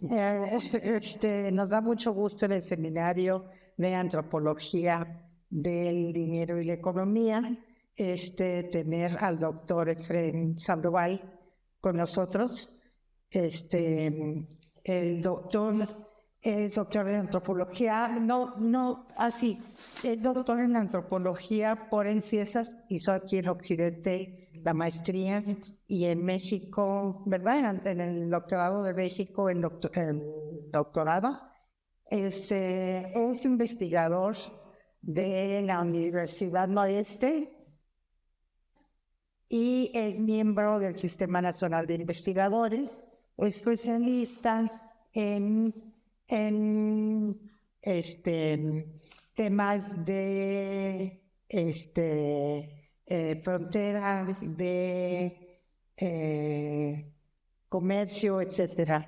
Nos da mucho gusto en el seminario de antropología del dinero y la economía, tener al doctor Efraín Sandoval con nosotros. El doctor es doctor en antropología, es doctor en antropología por el CIESAS, hizo aquí en Occidente la maestría y en México, ¿verdad? En el doctorado de México, el doctorado. Es investigador de la Universidad Noreste y es miembro del Sistema Nacional de Investigadores, especialista en temas de frontera, de comercio, etcétera.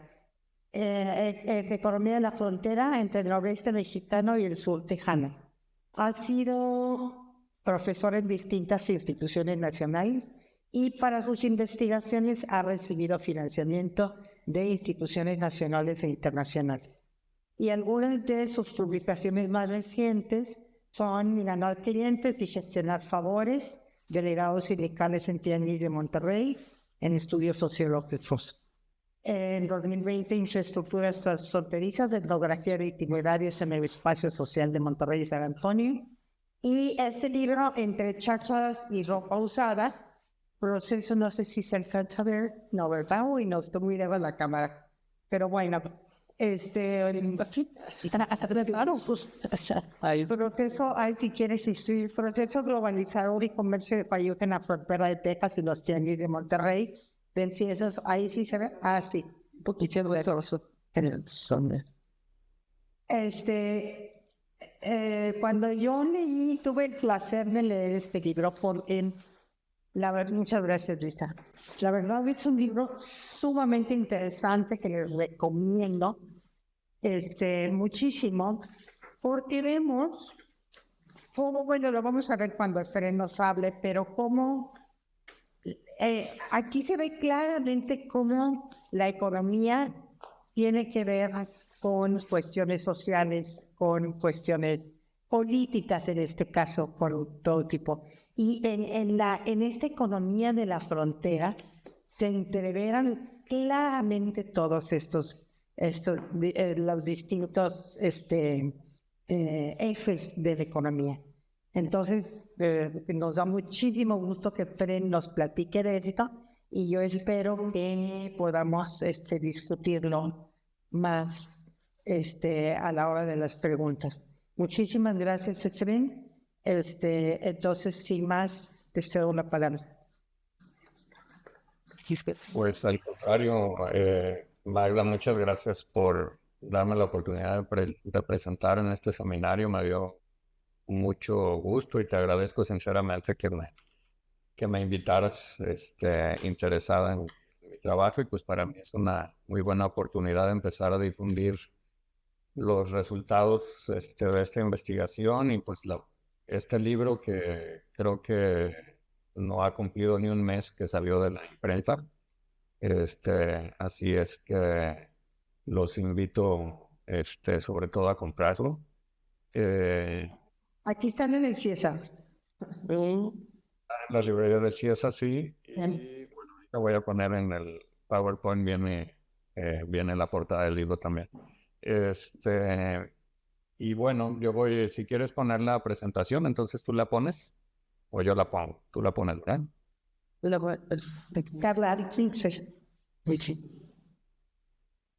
Economía de la frontera entre el noreste mexicano y el sur tejano. Ha sido profesor en distintas instituciones nacionales y para sus investigaciones ha recibido financiamiento de instituciones nacionales e internacionales. Y algunas de sus publicaciones más recientes son ganar clientes y gestionar favores, delegados sindicales en Tianguis de Monterrey, en estudios sociológicos. En 2020, infraestructuras transfronterizas, etnografía de itinerarios en el espacio social de Monterrey y San Antonio. Y este libro, Entre chácharas y ropa usada, proceso, no sé si se alcanza a ver, no, ¿verdad? Uy, no, estoy muy lejos de la cámara. Pero bueno, claro, pues, proceso, si quieres inscribir, proceso globalizador y comercio de país en la frontera de Texas y los tianguis de Monterrey. Ven si esos, ahí sí se ve, sí, un poquito de eso en el sonde. Cuando yo leí, tuve el placer de leer este libro porque, muchas gracias, Lisa. La verdad es un libro sumamente interesante que les recomiendo muchísimo, porque vemos cómo, bueno, lo vamos a ver cuando Efraín nos hable, pero cómo aquí se ve claramente cómo la economía tiene que ver con cuestiones sociales, con cuestiones políticas, en este caso, por todo tipo. Y en esta economía de la frontera se entreveran claramente todos los distintos ejes de la economía. Entonces, nos da muchísimo gusto que Efraín nos platique de esto y yo espero que podamos discutirlo más a la hora de las preguntas. Muchísimas gracias, Efraín. Entonces, sin más, te cedo la palabra. Pues al contrario, Magda, muchas gracias por darme la oportunidad de presentar en este seminario. Me dio mucho gusto y te agradezco sinceramente que me invitaras interesada en mi trabajo, y pues para mí es una muy buena oportunidad de empezar a difundir los resultados de esta investigación y pues este libro que creo que no ha cumplido ni un mes que salió de la imprenta. Así es que los invito sobre todo a comprarlo. Aquí están en el CIESAS. La librería de CIESAS, sí. Y bueno, ahorita voy a poner en el PowerPoint, viene la portada del libro también. Y bueno, yo voy, si quieres poner la presentación, entonces tú la pones o yo la pongo. Tú la pones, ¿verdad?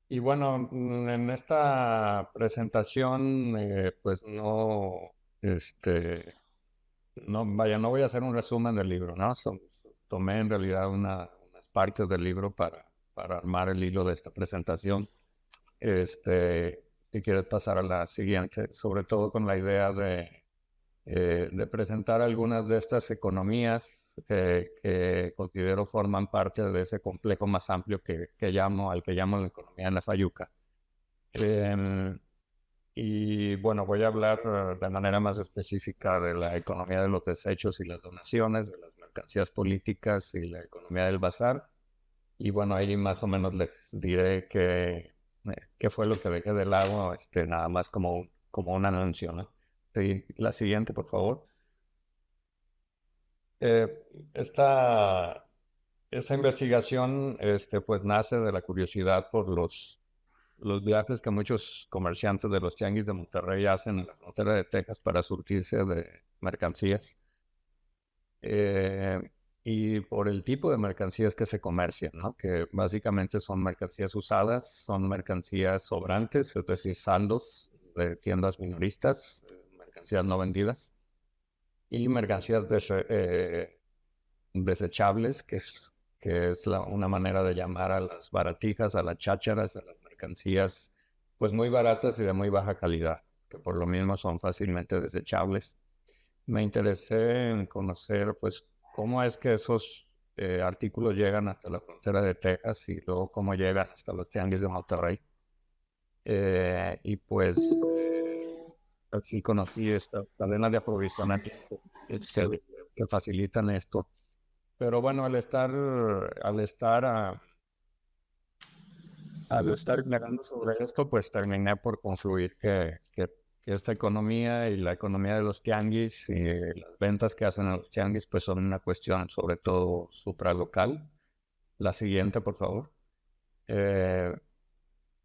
Y bueno, en esta presentación, pues no voy a hacer un resumen del libro, ¿no? Tomé en realidad unas partes del libro para armar el hilo de esta presentación. Si quieres pasar a la siguiente, sobre todo con la idea de presentar algunas de estas economías que considero forman parte de ese complejo más amplio al que llamo la economía de la fayuca. Y bueno, voy a hablar de manera más específica de la economía de los desechos y las donaciones, de las mercancías políticas y la economía del bazar. Y bueno, ahí más o menos les diré qué fue lo que dejé de lado, nada más como un anuncio, ¿no? Sí, la siguiente, por favor. Eh, esta, esta investigación, pues nace de la curiosidad por los viajes que muchos comerciantes de los tianguis de Monterrey hacen en la frontera de Texas para surtirse de mercancías. Eh, y por el tipo de mercancías que se comercian, ¿no? Que básicamente son mercancías usadas, son mercancías sobrantes, es decir, saldos de tiendas minoristas, mercancías no vendidas, y mercancías desechables, que es una manera de llamar a las baratijas, a las chácharas, a las mercancías pues muy baratas y de muy baja calidad, que por lo mismo son fácilmente desechables. Me interesé en conocer pues cómo es que esos artículos llegan hasta la frontera de Texas y luego cómo llegan hasta los tianguis de Monterrey. Y pues aquí conocí esta cadena de aprovisionamiento que facilitan esto. Pero bueno, al estar indagando sobre esto, pues terminé por concluir que esta economía y la economía de los tianguis y las ventas que hacen a los tianguis, pues son una cuestión sobre todo supralocal. La siguiente, por favor. Eh,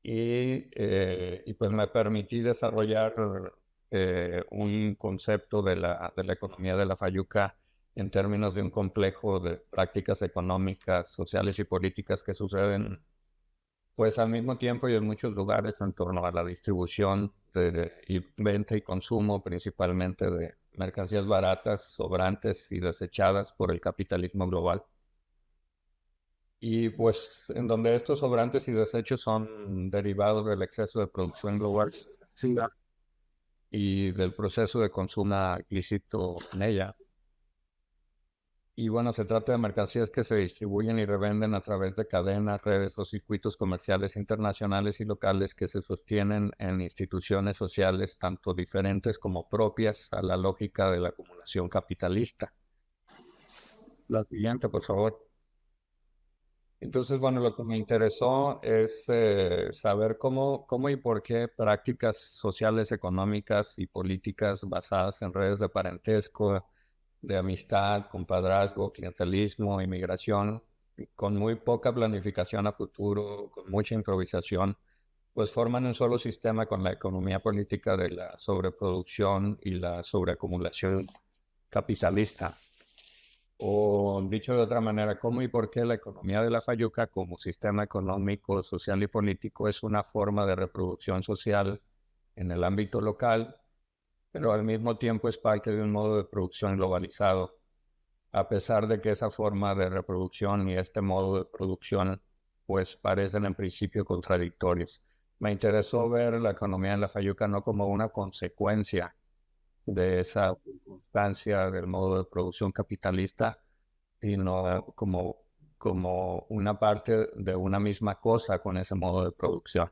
y pues me permití desarrollar un concepto de la economía de la fayuca en términos de un complejo de prácticas económicas, sociales y políticas que suceden pues al mismo tiempo y en muchos lugares en torno a la distribución y venta y consumo principalmente de mercancías baratas, sobrantes y desechadas por el capitalismo global. Y pues en donde estos sobrantes y desechos son derivados del exceso de producción global sí, y del proceso de consumo ilícito en ella. Y bueno, se trata de mercancías que se distribuyen y revenden a través de cadenas, redes o circuitos comerciales internacionales y locales que se sostienen en instituciones sociales tanto diferentes como propias a la lógica de la acumulación capitalista. La siguiente, por favor. Entonces, bueno, lo que me interesó es saber cómo y por qué prácticas sociales, económicas y políticas basadas en redes de parentesco, de amistad, compadrazgo, clientelismo, inmigración, con muy poca planificación a futuro, con mucha improvisación, pues forman un solo sistema con la economía política de la sobreproducción y la sobreacumulación capitalista. O dicho de otra manera, ¿cómo y por qué la economía de la fayuca como sistema económico, social y político es una forma de reproducción social en el ámbito local, pero al mismo tiempo es parte de un modo de producción globalizado, a pesar de que esa forma de reproducción y este modo de producción pues parecen en principio contradictorios? Me interesó ver la economía de la fayuca no como una consecuencia de esa circunstancia del modo de producción capitalista, sino como una parte de una misma cosa con ese modo de producción,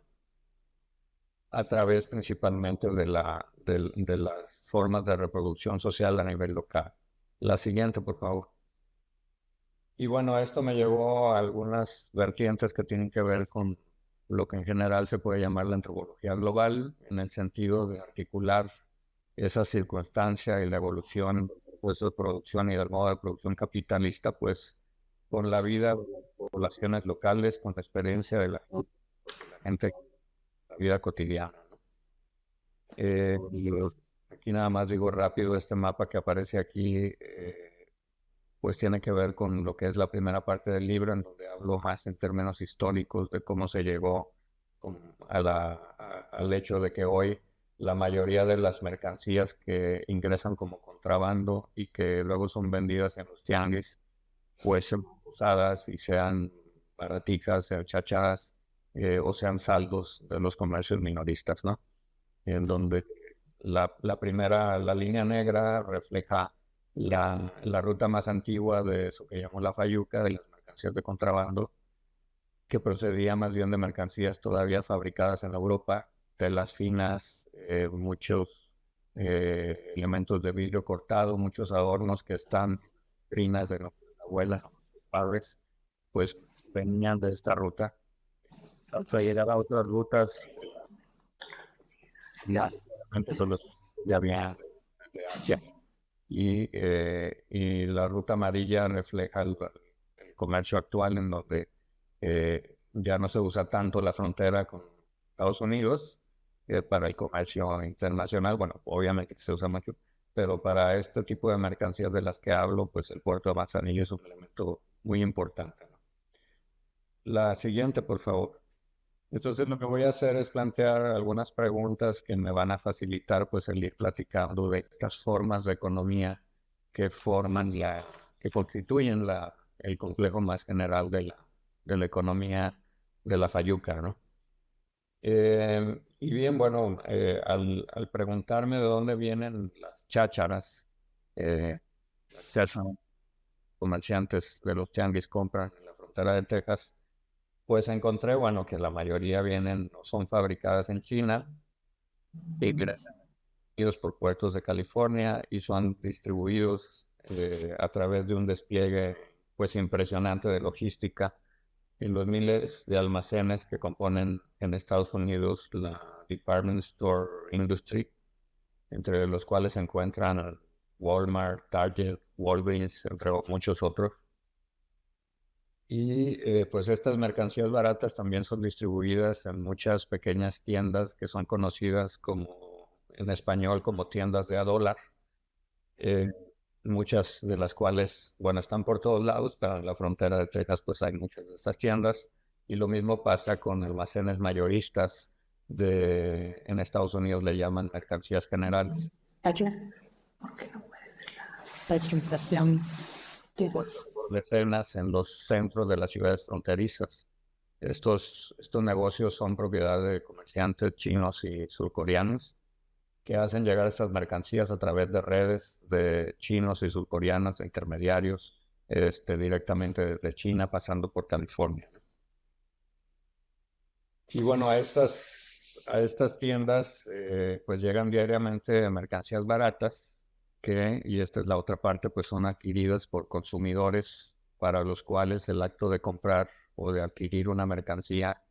a través principalmente de las formas de reproducción social a nivel local. La siguiente, por favor. Y bueno, esto me llevó a algunas vertientes que tienen que ver con lo que en general se puede llamar la antropología global, en el sentido de articular esa circunstancia y la evolución del proceso de producción y del modo de producción capitalista, pues con la vida de las poblaciones locales, con la experiencia de la gente, la vida cotidiana, ¿no? Y aquí nada más digo rápido, este mapa que aparece aquí, pues tiene que ver con lo que es la primera parte del libro, en donde hablo más en términos históricos de cómo se llegó al hecho de que hoy la mayoría de las mercancías que ingresan como contrabando y que luego son vendidas en los tianguis, pues sean usadas y sean baratijas, sean chachadas, o sean saldos de los comercios minoristas, ¿no? En donde la línea negra refleja la ruta más antigua de eso que llamamos la fayuca, de las mercancías de contrabando, que procedía más bien de mercancías todavía fabricadas en Europa, telas finas, muchos elementos de vidrio cortado, muchos adornos que están finas de nuestras abuelas, nuestros padres, pues venían de esta ruta. Para llegar a otras rutas, ya, antes solo ya había de Asia. Y la ruta amarilla refleja el comercio actual en donde ya no se usa tanto la frontera con Estados Unidos para el comercio internacional. Bueno, obviamente se usa mucho, pero para este tipo de mercancías de las que hablo, pues el puerto de Manzanillo es un elemento muy importante, ¿no? La siguiente, por favor. Entonces lo que voy a hacer es plantear algunas preguntas que me van a facilitar pues el ir platicando de estas formas de economía que forman que constituyen el complejo más general de la economía de la fayuca, ¿no? Y bien, bueno, al preguntarme de dónde vienen las chácharas, las chácharas comerciantes de los tianguis compran en la frontera de Texas, pues encontré, bueno, que la mayoría vienen o son fabricadas en China y distribuidos por puertos de California y son distribuidos a través de un despliegue, pues, impresionante de logística en los miles de almacenes que componen en Estados Unidos la Department Store Industry, entre los cuales se encuentran Walmart, Target, Walgreens, entre muchos otros. Y pues estas mercancías baratas también son distribuidas en muchas pequeñas tiendas que son conocidas como, en español, como tiendas de a dólar. eh, Muchas de las cuales, bueno, están por todos lados, pero en la frontera de Texas pues hay muchas de estas tiendas. Y lo mismo pasa con almacenes mayoristas en Estados Unidos le llaman mercancías generales. Decenas en los centros de las ciudades fronterizas. Estos negocios son propiedad de comerciantes chinos y surcoreanos que hacen llegar estas mercancías a través de redes de chinos y surcoreanos, de intermediarios, directamente desde China, pasando por California. Y bueno, a estas tiendas pues llegan diariamente mercancías baratas y esta es la otra parte, pues son adquiridas por consumidores para los cuales el acto de comprar o de adquirir una mercancía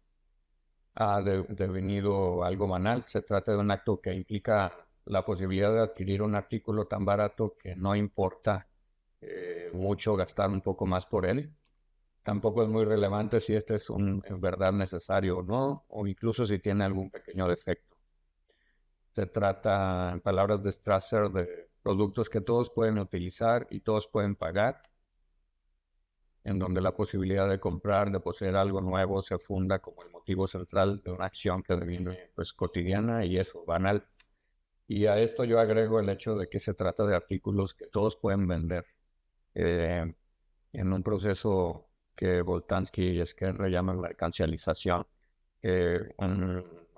ha devenido algo banal. Se trata de un acto que implica la posibilidad de adquirir un artículo tan barato que no importa mucho gastar un poco más por él. Tampoco es muy relevante si este es en verdad necesario o no, o incluso si tiene algún pequeño defecto. Se trata, en palabras de Strasser, de productos que todos pueden utilizar y todos pueden pagar, en donde la posibilidad de comprar, de poseer algo nuevo, se funda como el motivo central de una acción que deviene pues cotidiana y eso, banal. Y a esto yo agrego el hecho de que se trata de artículos que todos pueden vender en un proceso que Boltanski y Esquerre llaman mercancialización.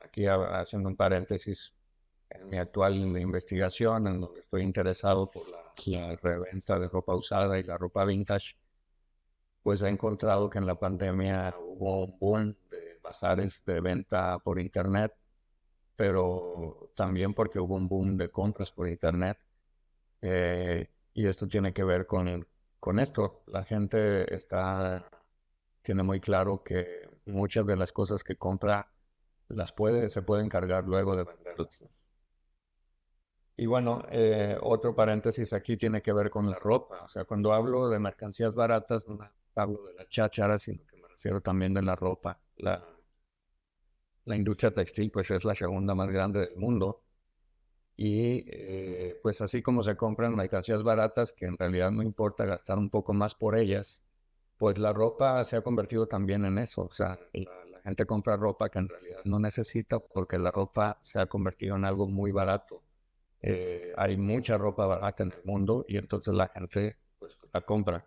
Aquí haciendo un paréntesis, en mi actual investigación, en donde estoy interesado por la reventa de ropa usada y la ropa vintage, pues he encontrado que en la pandemia hubo un boom de bazares de venta por internet, pero también porque hubo un boom de compras por internet. Y esto tiene que ver con esto. La gente tiene muy claro que muchas de las cosas que compra se pueden cargar luego de venderlas. Y bueno, otro paréntesis aquí tiene que ver con la ropa. O sea, cuando hablo de mercancías baratas, no hablo de la cháchara, sino que me refiero también de la ropa. La industria textil, pues es la segunda más grande del mundo. Y pues así como se compran mercancías baratas, que en realidad no importa gastar un poco más por ellas, pues la ropa se ha convertido también en eso. O sea, la gente compra ropa que en realidad no necesita porque la ropa se ha convertido en algo muy barato. Hay mucha ropa barata en el mundo y entonces la gente pues la compra.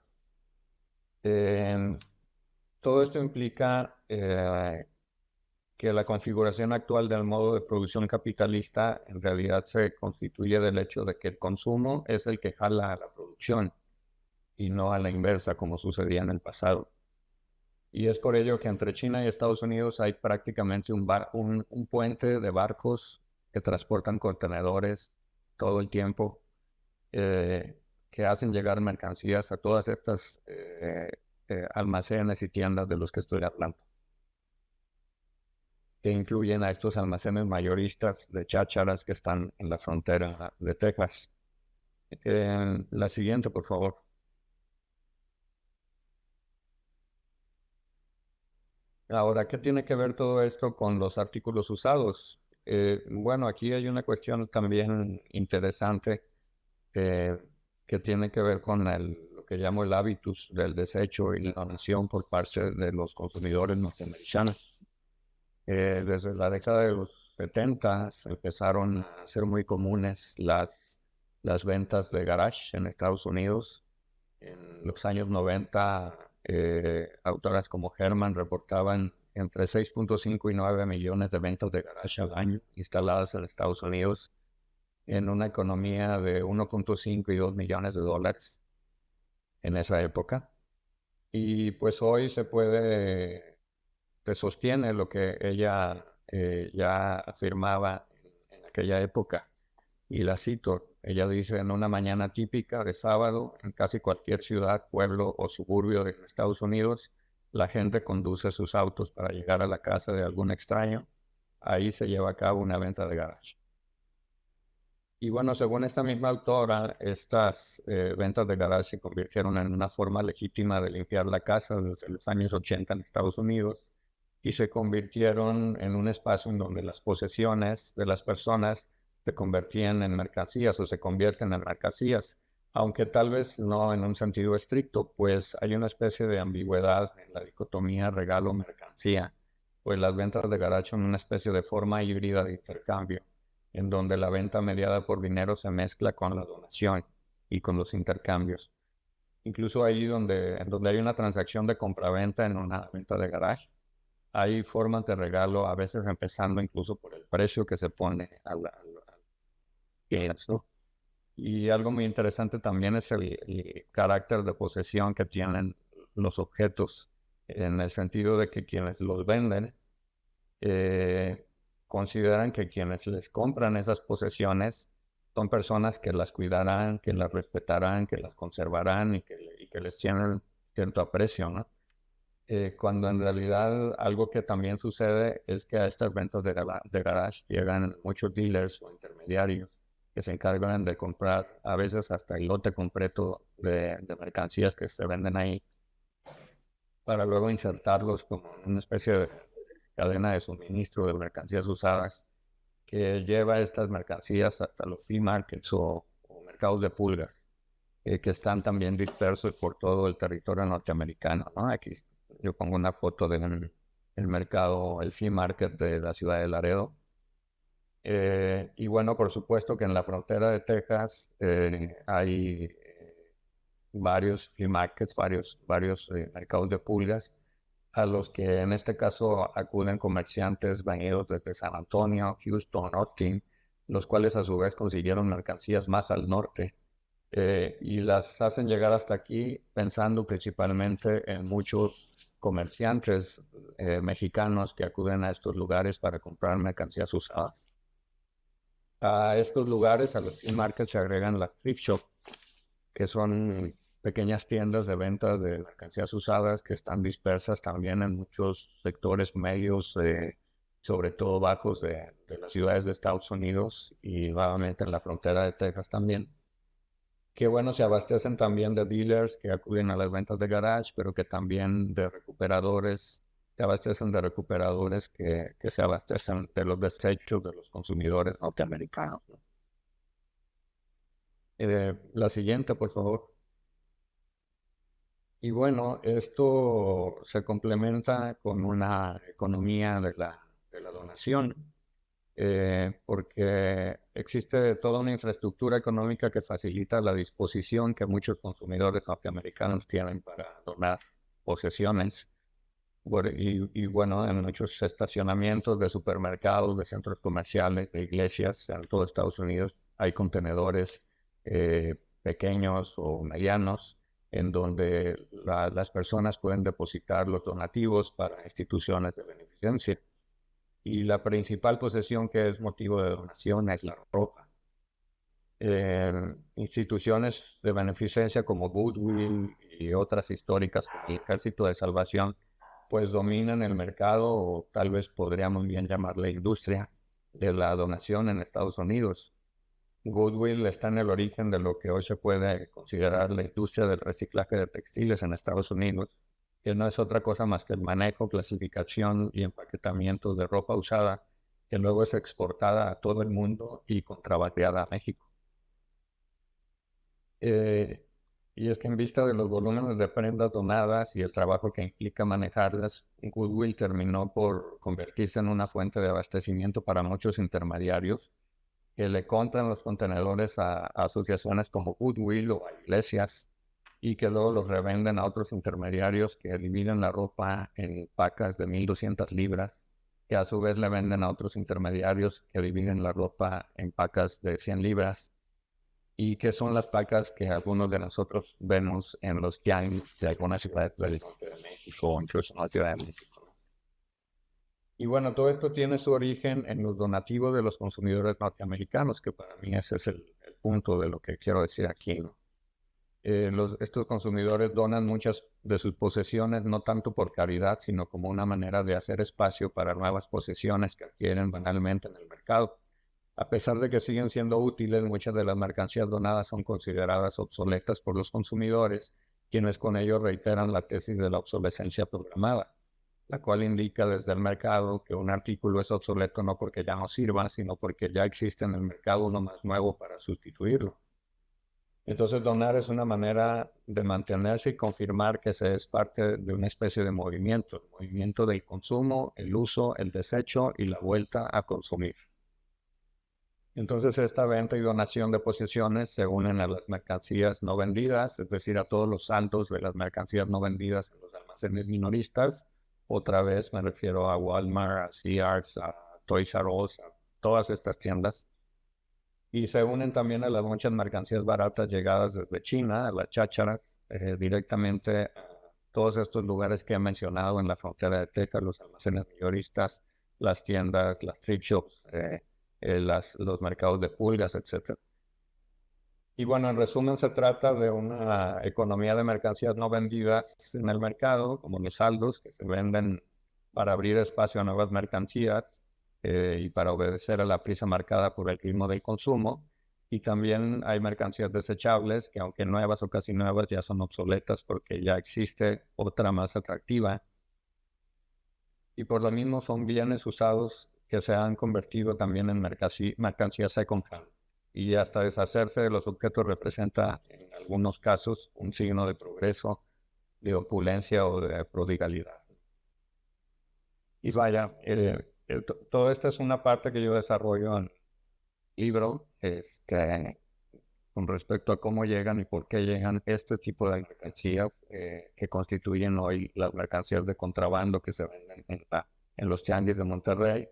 Todo esto implica que la configuración actual del modo de producción capitalista en realidad se constituye del hecho de que el consumo es el que jala a la producción y no a la inversa como sucedía en el pasado. Y es por ello que entre China y Estados Unidos hay prácticamente un puente de barcos que transportan contenedores todo el tiempo, que hacen llegar mercancías a todas estas almacenes y tiendas de los que estoy hablando. que incluyen a estos almacenes mayoristas de chácharas que están en la frontera de Texas. La siguiente, por favor. Ahora, ¿qué tiene que ver todo esto con los artículos usados? Bueno, aquí hay una cuestión también interesante eh, que tiene que ver con lo que llamo el hábitus del desecho y la donación por parte de los consumidores norteamericanos. Desde la década de los 70 empezaron a ser muy comunes las ventas de garage en Estados Unidos. En los años 90, autoras como Herman reportaban entre 6.5 y 9 millones de ventas de garage al año instaladas en Estados Unidos en una economía de 1.5 y 2 millones de dólares en esa época. Y pues hoy se sostiene lo que ella ya afirmaba en aquella época. Y la cito, ella dice: en una mañana típica de sábado, en casi cualquier ciudad, pueblo o suburbio de Estados Unidos, la gente conduce sus autos para llegar a la casa de algún extraño. Ahí se lleva a cabo una venta de garage. Y bueno, según esta misma autora, estas ventas de garage se convirtieron en una forma legítima de limpiar la casa desde los años 80 en Estados Unidos y se convirtieron en un espacio en donde las posesiones de las personas se convertían en mercancías o se convierten en mercancías, aunque tal vez no en un sentido estricto, pues hay una especie de ambigüedad en la dicotomía regalo-mercancía, pues las ventas de garage son una especie de forma híbrida de intercambio, en donde la venta mediada por dinero se mezcla con la donación y con los intercambios. Incluso ahí donde hay una transacción de compraventa en una venta de garage, hay formas de regalo, a veces empezando incluso por el precio que se pone a la ¿no? Y algo muy interesante también es el carácter de posesión que tienen los objetos, en el sentido de que quienes los venden consideran que quienes les compran esas posesiones son personas que las cuidarán, que las respetarán, que las conservarán y que les tienen cierto aprecio, ¿no? Cuando en realidad algo que también sucede es que a estas ventas de garage llegan muchos dealers o intermediarios que se encargan de comprar a veces hasta el lote completo de mercancías que se venden ahí para luego insertarlos como una especie de cadena de suministro de mercancías usadas que lleva estas mercancías hasta los flea markets o mercados de pulgas que están también dispersos por todo el territorio norteamericano, ¿no? Aquí yo pongo una foto del mercado, el flea market de la ciudad de Laredo. Y bueno, por supuesto que en la frontera de Texas hay varios flea markets, varios mercados de pulgas, a los que en este caso acuden comerciantes venidos desde San Antonio, Houston, Austin, los cuales a su vez consiguieron mercancías más al norte y las hacen llegar hasta aquí pensando principalmente en muchos comerciantes mexicanos que acuden a estos lugares para comprar mercancías usadas. A estos lugares, a los flea markets, se agregan las thrift shop, que son pequeñas tiendas de venta de mercancías usadas que están dispersas también en muchos sectores medios, sobre todo bajos de las ciudades de Estados Unidos y nuevamente en la frontera de Texas también. Que bueno, se abastecen también de dealers que acuden a las ventas de garage, pero que también de recuperadores, se abastecen de recuperadores que se abastecen de los desechos de los consumidores norteamericanos, ¿no? La siguiente, por favor. Y bueno, esto se complementa con una economía de la donación, porque existe toda una infraestructura económica que facilita la disposición que muchos consumidores norteamericanos tienen para donar posesiones. Y bueno, en muchos estacionamientos de supermercados, de centros comerciales, de iglesias en todo Estados Unidos, hay contenedores pequeños o medianos en donde las personas pueden depositar los donativos para instituciones de beneficencia. Y la principal posesión que es motivo de donación es la ropa. Instituciones de beneficencia como Goodwill y otras históricas como el Ejército de Salvación pues dominan el mercado, o tal vez podríamos bien llamarle industria de la donación en Estados Unidos. Goodwill está en el origen de lo que hoy se puede considerar la industria del reciclaje de textiles en Estados Unidos, que no es otra cosa más que el manejo, clasificación y empaquetamiento de ropa usada, que luego es exportada a todo el mundo y contrabandeada a México. Y es que en vista de los volúmenes de prendas donadas y el trabajo que implica manejarlas, Goodwill terminó por convertirse en una fuente de abastecimiento para muchos intermediarios que le compran los contenedores a asociaciones como Goodwill o a iglesias, y que luego los revenden a otros intermediarios que dividen la ropa en pacas de 1,200 libras, que a su vez le venden a otros intermediarios que dividen la ropa en pacas de 100 libras, y que son las pacas que algunos de nosotros vemos en los tianguis de algunas ciudades del norte de México o incluso en la Ciudad de México. Y bueno, todo esto tiene su origen en los donativos de los consumidores norteamericanos, que para mí ese es el punto de lo que quiero decir aquí, ¿no? Estos consumidores donan muchas de sus posesiones no tanto por caridad, sino como una manera de hacer espacio para nuevas posesiones que adquieren banalmente en el mercado. A pesar de que siguen siendo útiles, muchas de las mercancías donadas son consideradas obsoletas por los consumidores, quienes con ello reiteran la tesis de la obsolescencia programada, la cual indica desde el mercado que un artículo es obsoleto no porque ya no sirva, sino porque ya existe en el mercado uno más nuevo para sustituirlo. Entonces, donar es una manera de mantenerse y confirmar que se es parte de una especie de movimiento, el movimiento del consumo, el uso, el desecho y la vuelta a consumir. Entonces, esta venta y donación de posesiones se unen a las mercancías no vendidas, es decir, a todos los saldos de las mercancías no vendidas en los almacenes minoristas. Otra vez me refiero a Walmart, a Sears, a Toys R Us, a todas estas tiendas. Y se unen también a las muchas mercancías baratas llegadas desde China, a las chácharas, directamente a todos estos lugares que he mencionado en la frontera de Texas, los almacenes minoristas, las tiendas, las thrift shops, los mercados de pulgas, etc. Y bueno, en resumen, se trata de una economía de mercancías no vendidas en el mercado, como los saldos, que se venden para abrir espacio a nuevas mercancías y para obedecer a la prisa marcada por el ritmo del consumo. Y también hay mercancías desechables que, aunque nuevas o casi nuevas, ya son obsoletas porque ya existe otra más atractiva. Y por lo mismo son bienes usados que se han convertido también en mercancías second hand. Y hasta deshacerse de los objetos representa, en algunos casos, un signo de progreso, de opulencia o de prodigalidad. Y vaya, todo esto es una parte que yo desarrollo en el libro, con respecto a cómo llegan y por qué llegan este tipo de mercancías que constituyen hoy las mercancías de contrabando que se venden en los tianguis de Monterrey.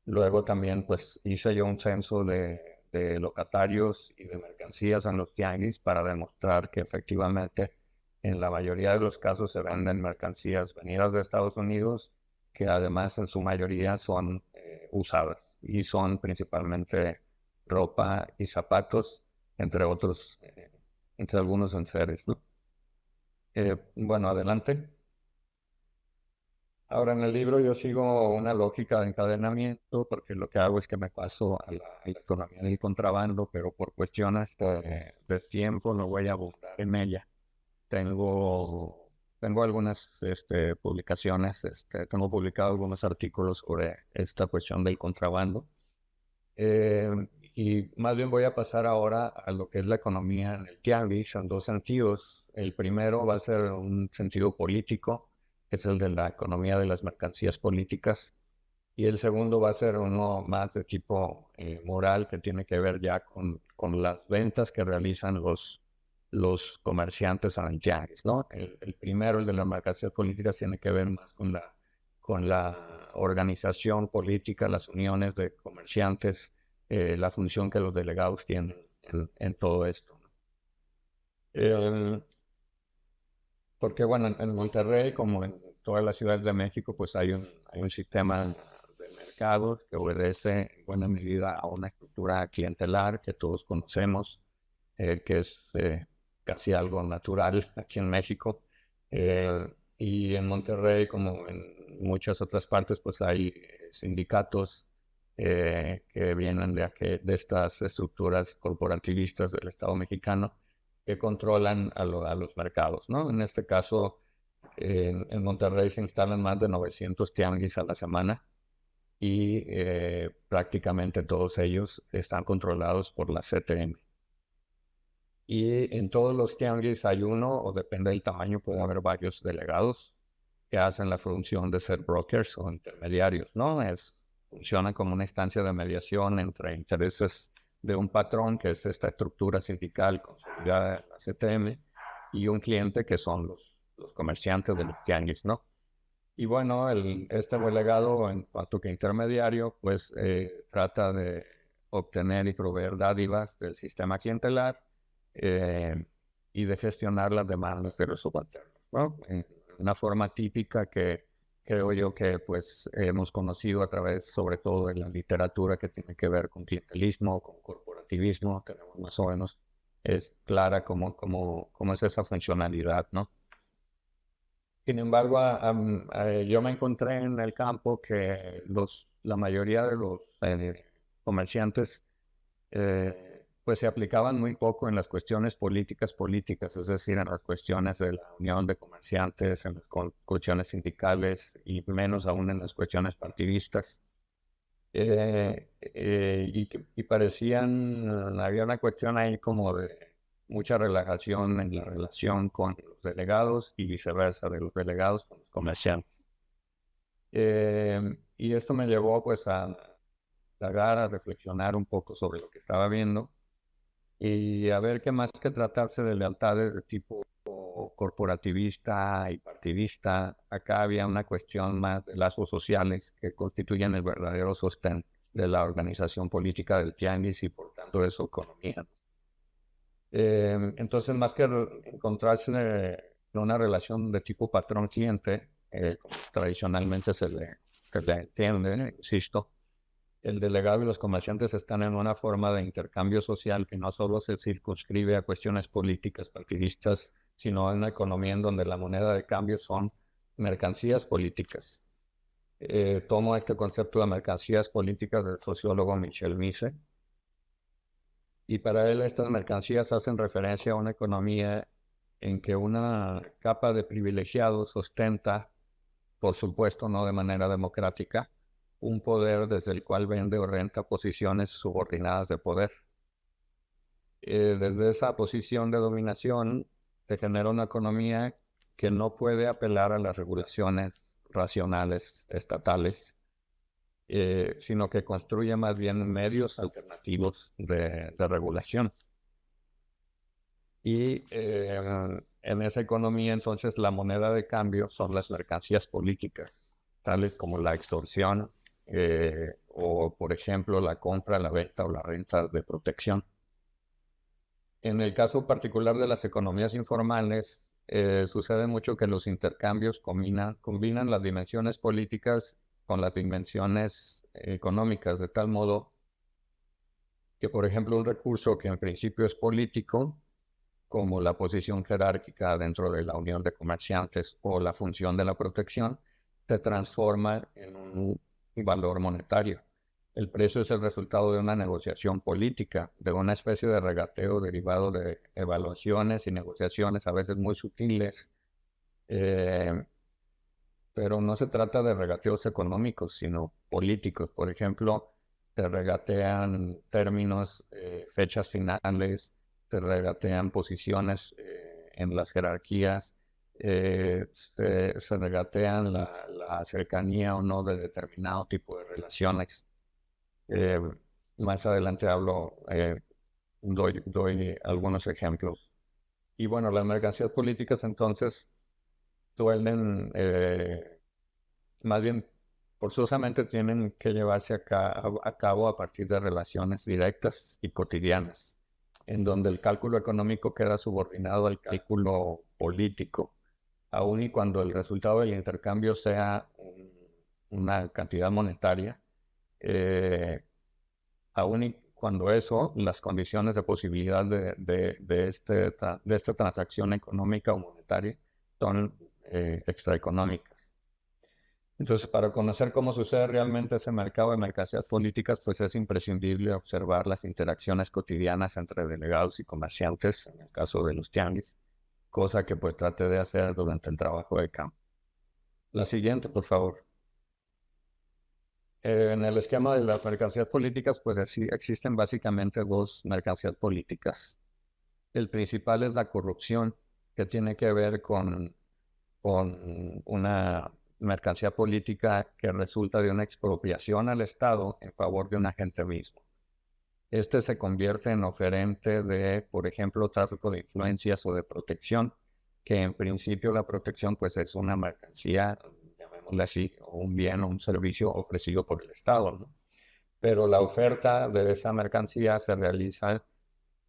Luego también pues hice yo un censo de locatarios y de mercancías en los tianguis para demostrar que efectivamente en la mayoría de los casos se venden mercancías venidas de Estados Unidos, que además en su mayoría son usadas y son principalmente ropa y zapatos, entre otros, entre algunos enseres, ¿no? Bueno, adelante. Ahora en el libro yo sigo una lógica de encadenamiento porque lo que hago es que me paso a la economía del contrabando, pero por cuestiones de tiempo no voy a abundar en ella. Tengo algunas publicaciones, tengo publicado algunos artículos sobre esta cuestión del contrabando. Y más bien voy a pasar ahora a lo que es la economía en el tianguis en dos sentidos. El primero va a ser un sentido político, que es el de la economía de las mercancías políticas. Y el segundo va a ser uno más de tipo moral, que tiene que ver ya con las ventas que realizan los comerciantes en el tianguis, ¿no? El primero, el de las mercancías políticas, tiene que ver más con la organización política, las uniones de comerciantes, la función que los delegados tienen en todo esto. Porque bueno, en Monterrey, como en todas las ciudades de México, pues hay un sistema de mercados que obedece en buena medida a una estructura clientelar que todos conocemos, que es casi algo natural aquí en México. Y en Monterrey, como en muchas otras partes, pues hay sindicatos que vienen de estas estructuras corporativistas del Estado mexicano que controlan a los mercados, ¿no? En este caso, en Monterrey se instalan más de 900 tianguis a la semana y prácticamente todos ellos están controlados por la CTM. Y en todos los tianguis hay uno, o depende del tamaño, puede haber varios delegados que hacen la función de ser brokers o intermediarios, ¿no? Funcionan como una instancia de mediación entre intereses de un patrón, que es esta estructura sindical consolidada en la CTM, y un cliente, que son los comerciantes de los tianguis, ¿no? Y bueno, este delegado, en cuanto que intermediario, pues trata de obtener y proveer dádivas del sistema clientelar y de gestionar las demandas de los subalternos, ¿no? En una forma típica que creo yo que pues hemos conocido a través, sobre todo, de la literatura que tiene que ver con clientelismo, con corporativismo. Tenemos más o menos, es clara cómo es esa funcionalidad, ¿no? Sin embargo, yo me encontré en el campo que la mayoría de los comerciantes pues se aplicaban muy poco en las cuestiones políticas, es decir, en las cuestiones de la unión de comerciantes, en las cuestiones sindicales y menos aún en las cuestiones partidistas. Y parecían, había una cuestión ahí como de mucha relajación en la relación con los delegados y viceversa, de los delegados con los comerciantes. Y esto me llevó pues a reflexionar un poco sobre lo que estaba viendo y a ver que más que tratarse de lealtades de tipo corporativista y partidista, acá había una cuestión más de lazos sociales que constituyen el verdadero sostén de la organización política del tianguis y por tanto de su economía. Entonces, más que encontrarse en una relación de tipo patrón-cliente, como tradicionalmente se le entiende, insisto, el delegado y los comerciantes están en una forma de intercambio social que no solo se circunscribe a cuestiones políticas partidistas, sino a una economía en donde la moneda de cambio son mercancías políticas. Tomo este concepto de mercancías políticas del sociólogo Michel Mise, y para él estas mercancías hacen referencia a una economía en que una capa de privilegiados ostenta, por supuesto no de manera democrática, un poder desde el cual vende o renta posiciones subordinadas de poder. Desde esa posición de dominación se genera una economía que no puede apelar a las regulaciones racionales estatales, sino que construye más bien medios alternativos de regulación. Y en esa economía, entonces, la moneda de cambio son las mercancías políticas, tales como la extorsión, o, por ejemplo, la compra, la venta o la renta de protección. En el caso particular de las economías informales, sucede mucho que los intercambios combinan las dimensiones políticas con las dimensiones económicas, de tal modo que, por ejemplo, un recurso que en principio es político, como la posición jerárquica dentro de la unión de comerciantes o la función de la protección, se transforma en un valor monetario. El precio es el resultado de una negociación política, de una especie de regateo derivado de evaluaciones y negociaciones a veces muy sutiles, pero no se trata de regateos económicos, sino políticos. Por ejemplo, se regatean términos, fechas finales, se regatean posiciones en las jerarquías, se regatean la cercanía o no de determinado tipo de relaciones. Más adelante doy algunos ejemplos. Y bueno, las mercancías políticas entonces suelen, más bien forzosamente tienen que llevarse a cabo a partir de relaciones directas y cotidianas, en donde el cálculo económico queda subordinado al cálculo político, aun y cuando el resultado del intercambio sea una cantidad monetaria, aun y cuando las condiciones de posibilidad de esta transacción económica o monetaria son extraeconómicas. Entonces, para conocer cómo sucede realmente ese mercado de mercancías políticas, pues es imprescindible observar las interacciones cotidianas entre delegados y comerciantes, en el caso de los tianguis, cosa que pues traté de hacer durante el trabajo de campo. La siguiente, por favor. En el esquema de las mercancías políticas, pues existen básicamente dos mercancías políticas. El principal es la corrupción, que tiene que ver con una mercancía política que resulta de una expropiación al Estado en favor de un agente mismo. Este se convierte en oferente de, por ejemplo, tráfico de influencias o de protección, que en principio la protección pues es una mercancía, llamémosle así, o un bien o un servicio ofrecido por el Estado, ¿no? Pero la oferta de esa mercancía se realiza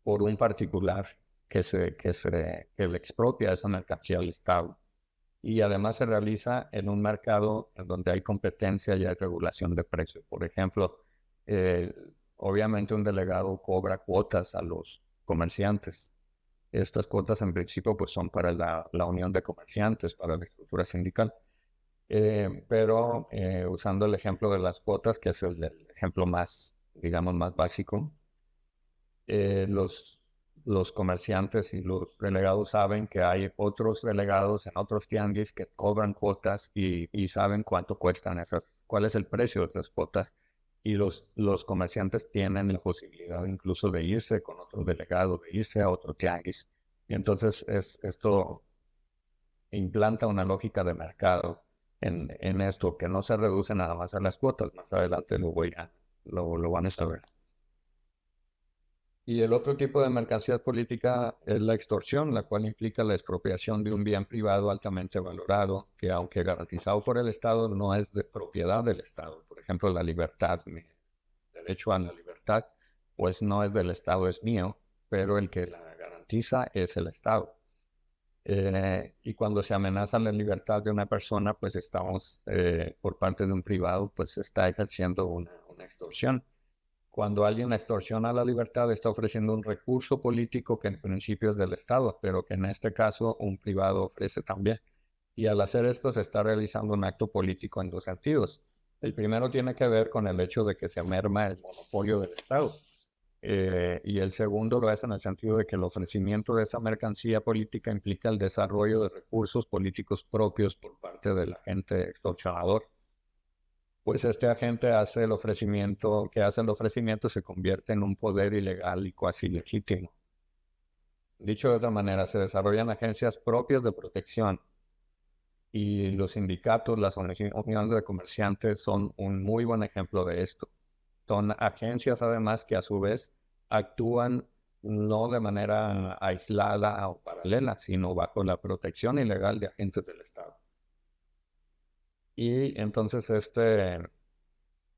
por un particular que le expropia esa mercancía al Estado. Y además se realiza en un mercado en donde hay competencia y hay regulación de precios. Por ejemplo, obviamente un delegado cobra cuotas a los comerciantes. Estas cuotas en principio pues son para la unión de comerciantes, para la estructura sindical. Pero usando el ejemplo de las cuotas, que es el ejemplo más, digamos, más básico, los comerciantes y los delegados saben que hay otros delegados en otros tianguis que cobran cuotas y saben cuánto cuestan cuál es el precio de esas cuotas. Y los comerciantes tienen la posibilidad incluso de irse con otro delegado, de irse a otro tianguis. Y entonces esto implanta una lógica de mercado en esto, que no se reduce nada más a las cuotas. Más adelante lo van a saber. Y el otro tipo de mercancía política es la extorsión, la cual implica la expropiación de un bien privado altamente valorado, que aunque garantizado por el Estado, no es de propiedad del Estado. Por ejemplo, la libertad, mi derecho a la libertad, pues no es del Estado, es mío, pero el que la garantiza es el Estado. Y cuando se amenaza la libertad de una persona, pues estamos, por parte de un privado, pues se está ejerciendo una extorsión. Cuando alguien extorsiona la libertad, está ofreciendo un recurso político que en principio es del Estado, pero que en este caso un privado ofrece también. Y al hacer esto se está realizando un acto político en dos sentidos. El primero tiene que ver con el hecho de que se merma el monopolio del Estado. Y el segundo lo es en el sentido de que el ofrecimiento de esa mercancía política implica el desarrollo de recursos políticos propios por parte del agente extorsionador. Pues este agente hace el ofrecimiento se convierte en un poder ilegal y cuasi legítimo. Dicho de otra manera, se desarrollan agencias propias de protección y los sindicatos, las uniones de comerciantes son un muy buen ejemplo de esto. Son agencias además que a su vez actúan no de manera aislada o paralela, sino bajo la protección ilegal de agentes del Estado. Y entonces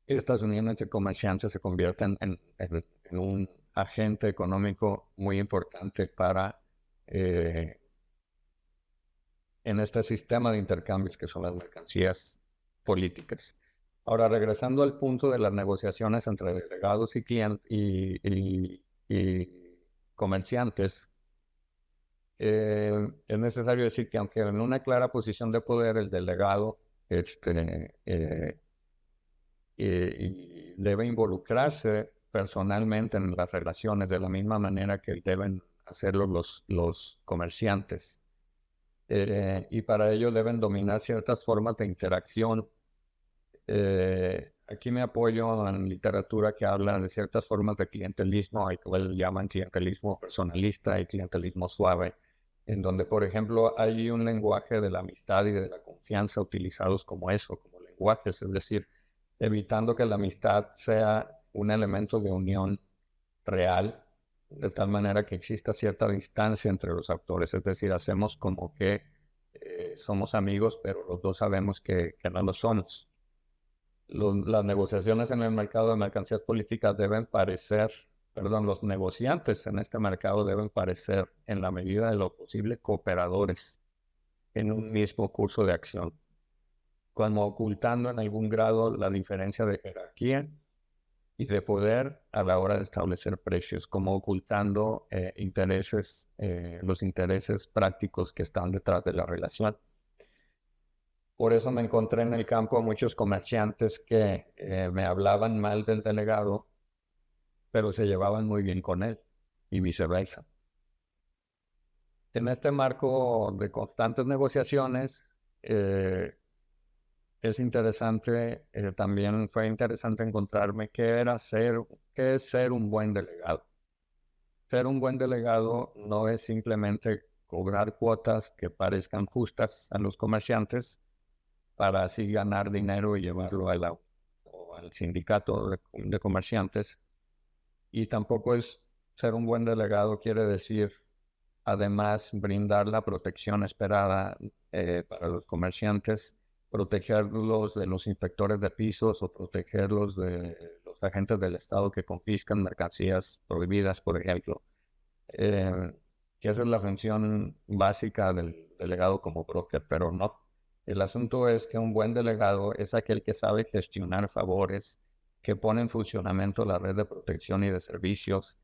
estas uniones de comerciantes se convierten en un agente económico muy importante en este sistema de intercambios que son las mercancías políticas. Ahora, regresando al punto de las negociaciones entre delegados y comerciantes, es necesario decir que aunque en una clara posición de poder, el delegado debe involucrarse personalmente en las relaciones de la misma manera que deben hacerlo los comerciantes. Y para ello deben dominar ciertas formas de interacción. Aquí me apoyo en literatura que habla de ciertas formas de clientelismo, hay que le llaman clientelismo personalista y clientelismo suave, en donde, por ejemplo, hay un lenguaje de la amistad y de la confianza utilizados como lenguajes, es decir, evitando que la amistad sea un elemento de unión real, de tal manera que exista cierta distancia entre los actores, es decir, hacemos como que somos amigos, pero los dos sabemos que no lo somos. Las negociaciones en el mercado de mercancías políticas los negociantes en este mercado deben parecer, en la medida de lo posible, cooperadores en un mismo curso de acción, como ocultando en algún grado la diferencia de jerarquía y de poder a la hora de establecer precios, como ocultando los intereses prácticos que están detrás de la relación. Por eso me encontré en el campo a muchos comerciantes que me hablaban mal del delegado, pero se llevaban muy bien con él y viceversa. En este marco de constantes negociaciones, es interesante, también fue interesante encontrarme qué es ser un buen delegado. Ser un buen delegado no es simplemente cobrar cuotas que parezcan justas a los comerciantes para así ganar dinero y llevarlo al sindicato de comerciantes. Y tampoco es ser un buen delegado quiere decir, además, brindar la protección esperada para los comerciantes, protegerlos de los inspectores de pisos o protegerlos de los agentes del Estado que confiscan mercancías prohibidas, por ejemplo. Que esa es la función básica del delegado como broker, pero no. El asunto es que un buen delegado es aquel que sabe gestionar favores, que pone en funcionamiento la red de protección y de servicios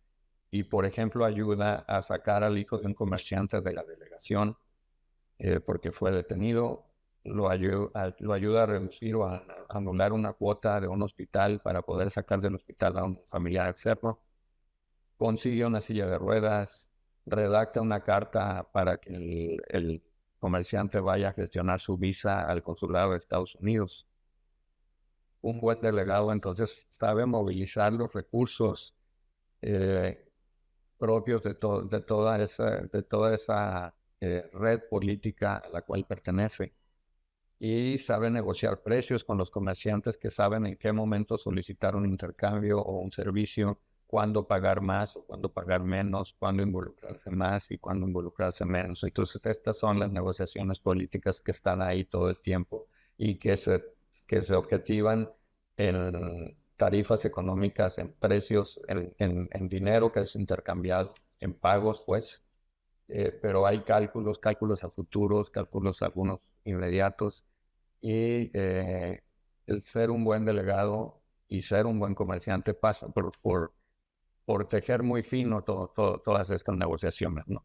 y, por ejemplo, ayuda a sacar al hijo de un comerciante de la delegación porque fue detenido, lo ayuda a reducir o a anular una cuota de un hospital para poder sacar del hospital a un familiar externo, consigue una silla de ruedas, redacta una carta para que el comerciante vaya a gestionar su visa al consulado de Estados Unidos. Un buen delegado entonces sabe movilizar los recursos propios de toda esa red política a la cual pertenece y sabe negociar precios con los comerciantes que saben en qué momento solicitar un intercambio o un servicio, cuándo pagar más o cuándo pagar menos, cuándo involucrarse más y cuándo involucrarse menos. Entonces, estas son las negociaciones políticas que están ahí todo el tiempo y que se objetivan en tarifas económicas, en precios, en dinero que es intercambiado, en pagos, pues. Pero hay cálculos a futuros, cálculos algunos inmediatos y el ser un buen delegado y ser un buen comerciante pasa por tejer muy fino todas estas negociaciones, ¿no?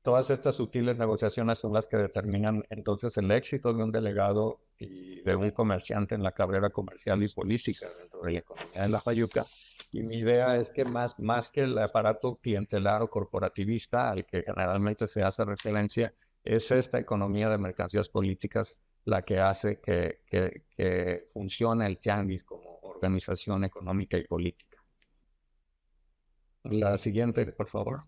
Todas estas sutiles negociaciones son las que determinan entonces el éxito de un delegado y de un comerciante en la carrera comercial y política dentro de la economía de la Fayuca. Y mi idea es que más que el aparato clientelar o corporativista al que generalmente se hace referencia, es esta economía de mercancías políticas la que hace que funcione el tianguis como organización económica y política. La siguiente, por favor.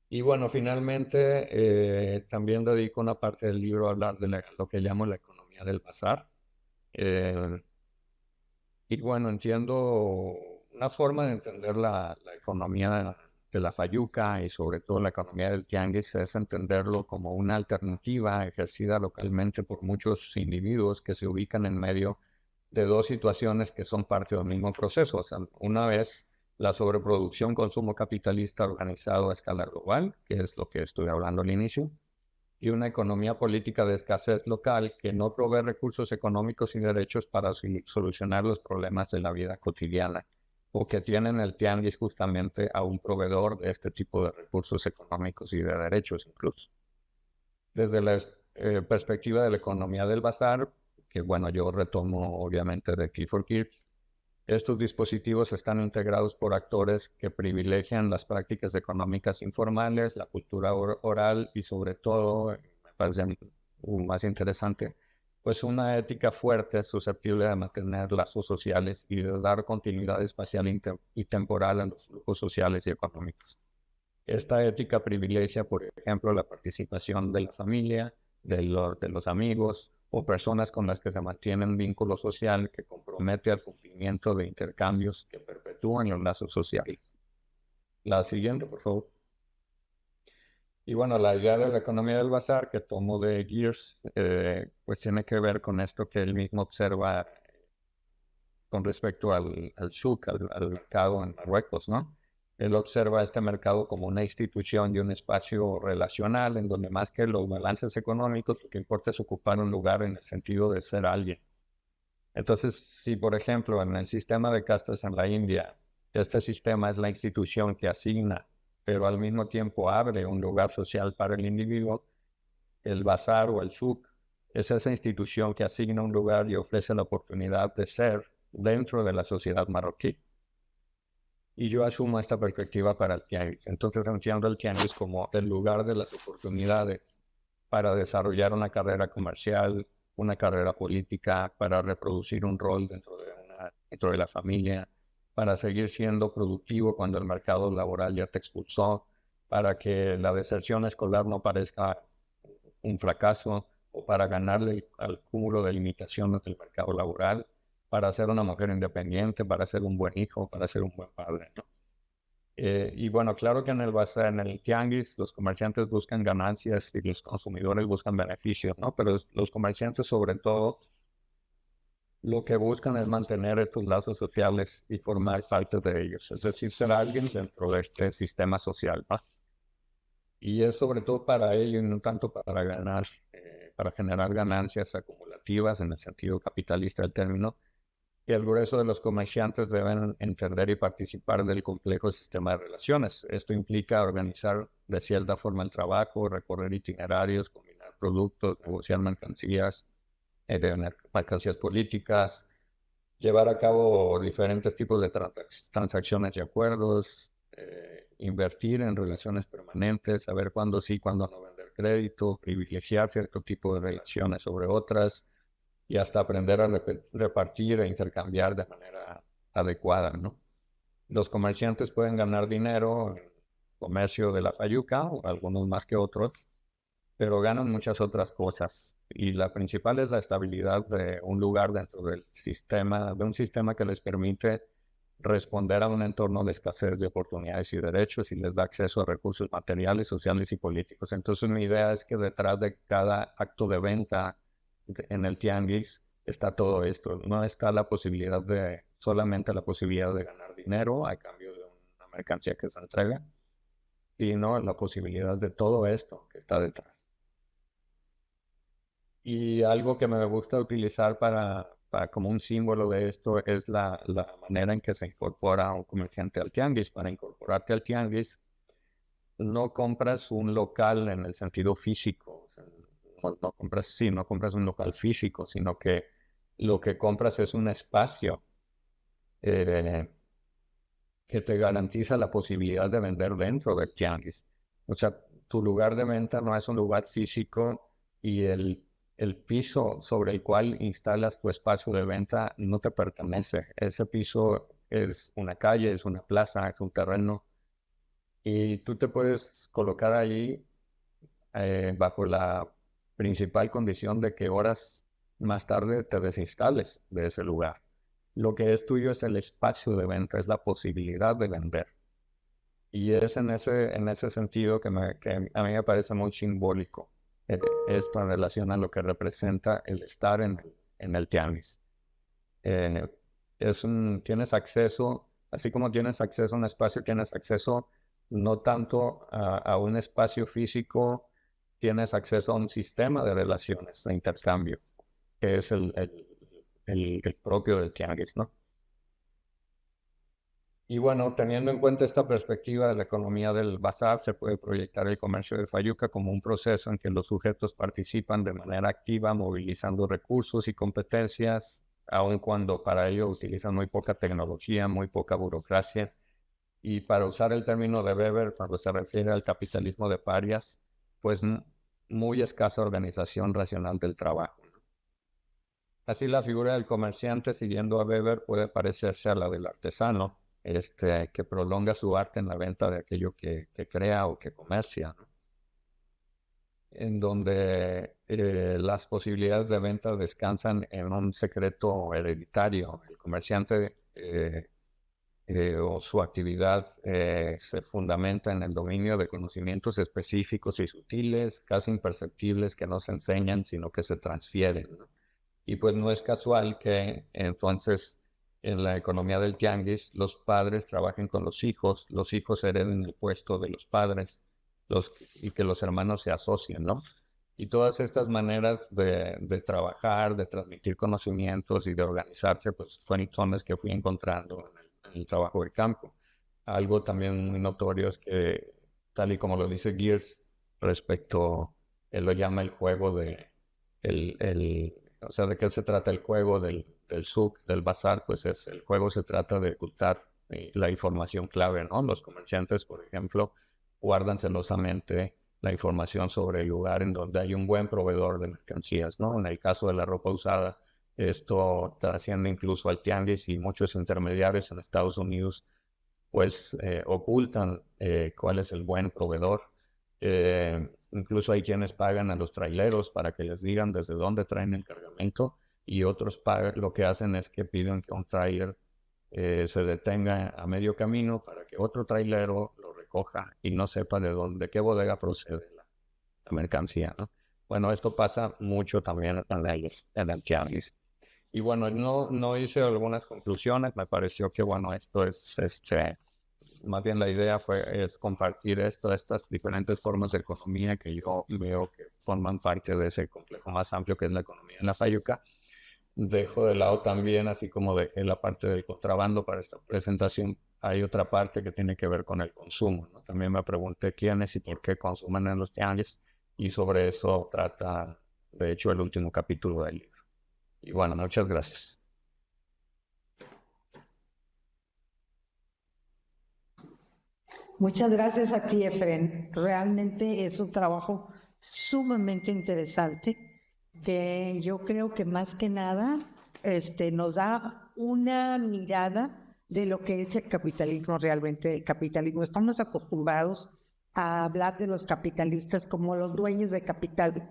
Y bueno, finalmente también dedico una parte del libro a hablar de lo que llamo la economía del bazar. Y bueno, entiendo una forma de entender la economía de la Fayuca y sobre todo la economía del tianguis es entenderlo como una alternativa ejercida localmente por muchos individuos que se ubican en medio de dos situaciones que son parte del mismo proceso. O sea, una vez la sobreproducción, consumo capitalista organizado a escala global, que es lo que estoy hablando al inicio, y una economía política de escasez local que no provee recursos económicos y derechos para solucionar los problemas de la vida cotidiana, o que tienen el tianguis justamente a un proveedor de este tipo de recursos económicos y de derechos incluso. Desde la perspectiva de la economía del bazar, que bueno, yo retomo obviamente de Clifford Geertz, estos dispositivos están integrados por actores que privilegian las prácticas económicas informales, la cultura oral y sobre todo, me parece más interesante, pues una ética fuerte susceptible de mantener lazos sociales y de dar continuidad espacial y temporal a los flujos sociales y económicos. Esta ética privilegia, por ejemplo, la participación de la familia, de los amigos o personas con las que se mantiene un vínculo social que compromete al cumplimiento de intercambios que perpetúan los lazos sociales. La siguiente, por favor. Y bueno, la idea de la economía del bazar que tomo de Geertz, pues tiene que ver con esto que él mismo observa con respecto al souk, al mercado en Marruecos, ¿no? Él observa este mercado como una institución y un espacio relacional en donde más que los balances económicos, lo que importa es ocupar un lugar en el sentido de ser alguien. Entonces, si por ejemplo en el sistema de castas en la India, este sistema es la institución que asigna, pero al mismo tiempo abre un lugar social para el individuo, el bazar o el souk es esa institución que asigna un lugar y ofrece la oportunidad de ser dentro de la sociedad marroquí. Y yo asumo esta perspectiva para el tianguis. Entonces entiendo el tianguis como el lugar de las oportunidades para desarrollar una carrera comercial, una carrera política, para reproducir un rol dentro de la familia, para seguir siendo productivo cuando el mercado laboral ya te expulsó, para que la deserción escolar no parezca un fracaso, o para ganarle al cúmulo de limitaciones del mercado laboral, para ser una mujer independiente, para ser un buen hijo, para ser un buen padre, ¿no? Y bueno, claro que en el bazar, en el tianguis, los comerciantes buscan ganancias y los consumidores buscan beneficios, ¿no? Pero los comerciantes, sobre todo, lo que buscan es mantener estos lazos sociales y formar parte de ellos, es decir, ser alguien dentro de este sistema social, ¿no? Y es sobre todo para ello y no tanto para ganar, para generar ganancias acumulativas en el sentido capitalista del término, que el grueso de los comerciantes deben entender y participar del complejo sistema de relaciones. Esto implica organizar de cierta forma el trabajo, recorrer itinerarios, combinar productos, negociar mercancías, mercancías políticas, llevar a cabo diferentes tipos de transacciones y acuerdos, invertir en relaciones permanentes, saber cuándo sí, cuándo no vender crédito, privilegiar cierto tipo de relaciones sobre otras, y hasta aprender a repartir e intercambiar de manera adecuada, ¿no? Los comerciantes pueden ganar dinero en el comercio de la fayuca, o algunos más que otros, pero ganan muchas otras cosas. Y la principal es la estabilidad de un lugar dentro del sistema, de un sistema que les permite responder a un entorno de escasez de oportunidades y derechos y les da acceso a recursos materiales, sociales y políticos. Entonces mi idea es que detrás de cada acto de venta en el tianguis está todo esto. No está la posibilidad de, solamente la posibilidad de ganar dinero a cambio de una mercancía que se entrega, sino la posibilidad de todo esto que está detrás. Y algo que me gusta utilizar como un símbolo de esto es la manera en que se incorpora un comerciante al tianguis. Para incorporarte al tianguis, no compras un local en el sentido físico, o sea, no compras un local físico, sino que lo que compras es un espacio eh, que te garantiza la posibilidad de vender dentro del tianguis. O sea, tu lugar de venta no es un lugar físico y el piso sobre el cual instalas tu espacio de venta no te pertenece. Ese piso es una calle, es una plaza, es un terreno, y tú te puedes colocar allí bajo la principal condición de que horas más tarde te desinstales de ese lugar. Lo que es tuyo es el espacio de venta, es la posibilidad de vender. Y es en ese sentido que a mí me parece muy simbólico esto en relación a lo que representa el estar en el tianguis. Eh, tienes acceso, así como tienes acceso a un espacio, tienes acceso no tanto a un espacio físico, tienes acceso a un sistema de relaciones, de intercambio, que es el propio del tianguis, ¿no? Y bueno, teniendo en cuenta esta perspectiva de la economía del bazar, se puede proyectar el comercio de fayuca como un proceso en que los sujetos participan de manera activa, movilizando recursos y competencias, aun cuando para ello utilizan muy poca tecnología, muy poca burocracia. Y para usar el término de Weber, cuando se refiere al capitalismo de parias, pues muy escasa organización racional del trabajo. Así la figura del comerciante, siguiendo a Weber, puede parecerse a la del artesano, que prolonga su arte en la venta de aquello que crea o que comercia, ¿no? En donde las posibilidades de venta descansan en un secreto hereditario. El comerciante o su actividad se fundamenta en el dominio de conocimientos específicos y sutiles, casi imperceptibles, que no se enseñan, sino que se transfieren, ¿no? Y pues no es casual que entonces en la economía del tianguis los padres trabajen con los hijos hereden el puesto de los padres, y que los hermanos se asocien, ¿no? Y todas estas maneras de trabajar, de transmitir conocimientos y de organizarse, pues son las que fui encontrando en el trabajo del campo. Algo también muy notorio es que, tal y como lo dice Gears, él lo llama el juego o sea, de qué se trata el juego del souk, del bazar, pues el juego se trata de ocultar la información clave, ¿no? Los comerciantes, por ejemplo, guardan celosamente la información sobre el lugar en donde hay un buen proveedor de mercancías, ¿no? En el caso de la ropa usada, esto trasciende incluso al tianguis y muchos intermediarios en Estados Unidos pues ocultan cuál es el buen proveedor. Incluso hay quienes pagan a los traileros para que les digan desde dónde traen el cargamento y otros lo que hacen es que piden que un trailer se detenga a medio camino para que otro trailero lo recoja y no sepa de qué bodega procede la mercancía, ¿no? Bueno, esto pasa mucho también en el tianguis. Y bueno, no hice algunas conclusiones, me pareció que bueno, esto es, más bien la idea es compartir estas diferentes formas de economía que yo veo que forman parte de ese complejo más amplio que es la economía en la Fayuca. Dejo de lado también, así como dejé la parte del contrabando para esta presentación, hay otra parte que tiene que ver con el consumo, ¿no? También me pregunté quiénes y por qué consumen en los tianguis y sobre eso trata, de hecho, el último capítulo del libro. Y bueno, muchas gracias. Muchas gracias a ti, Efren. Realmente es un trabajo sumamente interesante que yo creo que más que nada nos da una mirada de lo que es el capitalismo realmente. El capitalismo. Estamos acostumbrados a hablar de los capitalistas como los dueños de capital.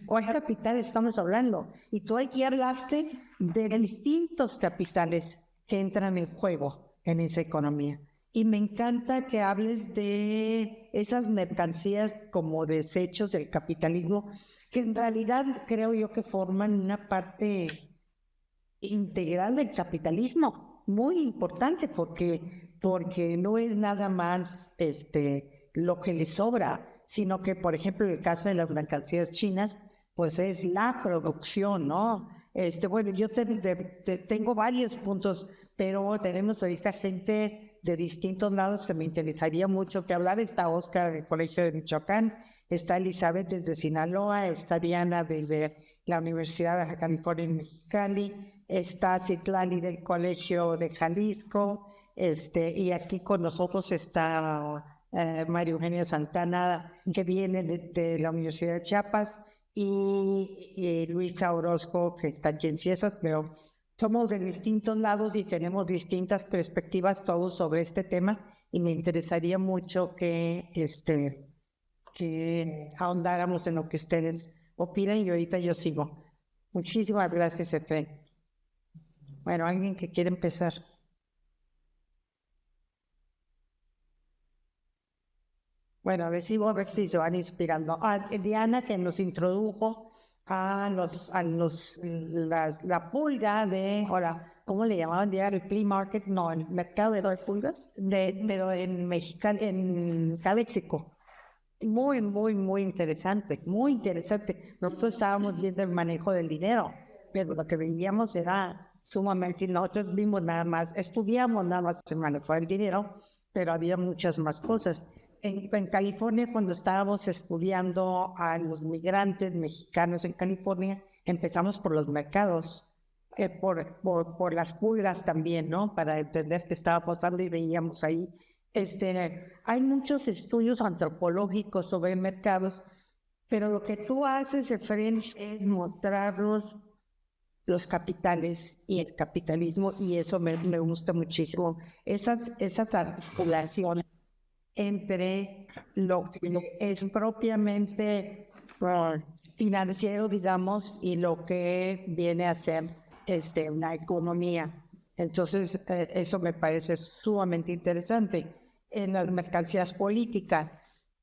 ¿Cuál capital estamos hablando? Y tú aquí hablaste de distintos capitales que entran en juego en esa economía. Y me encanta que hables de esas mercancías como desechos del capitalismo, que en realidad creo yo que forman una parte integral del capitalismo, muy importante, porque no es nada más lo que le sobra, sino que, por ejemplo, en el caso de las mercancías chinas, pues es la producción, ¿no? Bueno, yo tengo varios puntos, pero tenemos ahorita gente de distintos lados que me interesaría mucho que hablar. Está Oscar del Colegio de Michoacán, está Elizabeth desde Sinaloa, está Diana desde la Universidad de California en Mexicali, está Citlali del Colegio de Jalisco, y aquí con nosotros está María Eugenia Santana, que viene de la Universidad de Chiapas, y Luisa Orozco, que está aquí en Ciesas, pero somos de distintos lados y tenemos distintas perspectivas todos sobre este tema, y me interesaría mucho que ahondáramos en lo que ustedes opinan, y ahorita yo sigo. Muchísimas gracias, Efren. Bueno, ¿alguien que quiere empezar? Bueno, a ver si se van inspirando. Diana, que nos introdujo a la pulga ahora, ¿cómo le llamaban? El flea market, no, el mercado de pulgas, pero en México. Muy, muy, muy interesante, muy interesante. Nosotros estábamos viendo el manejo del dinero, pero lo que veíamos era sumamente, nosotros estudiamos nada más el manejo del dinero, pero había muchas más cosas. En California, cuando estábamos estudiando a los migrantes mexicanos en California, empezamos por los mercados, por las pulgas también, ¿no? Para entender qué estaba pasando, y veíamos ahí. Hay muchos estudios antropológicos sobre mercados, pero lo que tú haces, Efren, es mostrarnos los capitales y el capitalismo, y eso me gusta muchísimo. Esas articulaciones entre lo que es propiamente financiero, digamos, y lo que viene a ser una economía. Entonces, eso me parece sumamente interesante. En las mercancías políticas,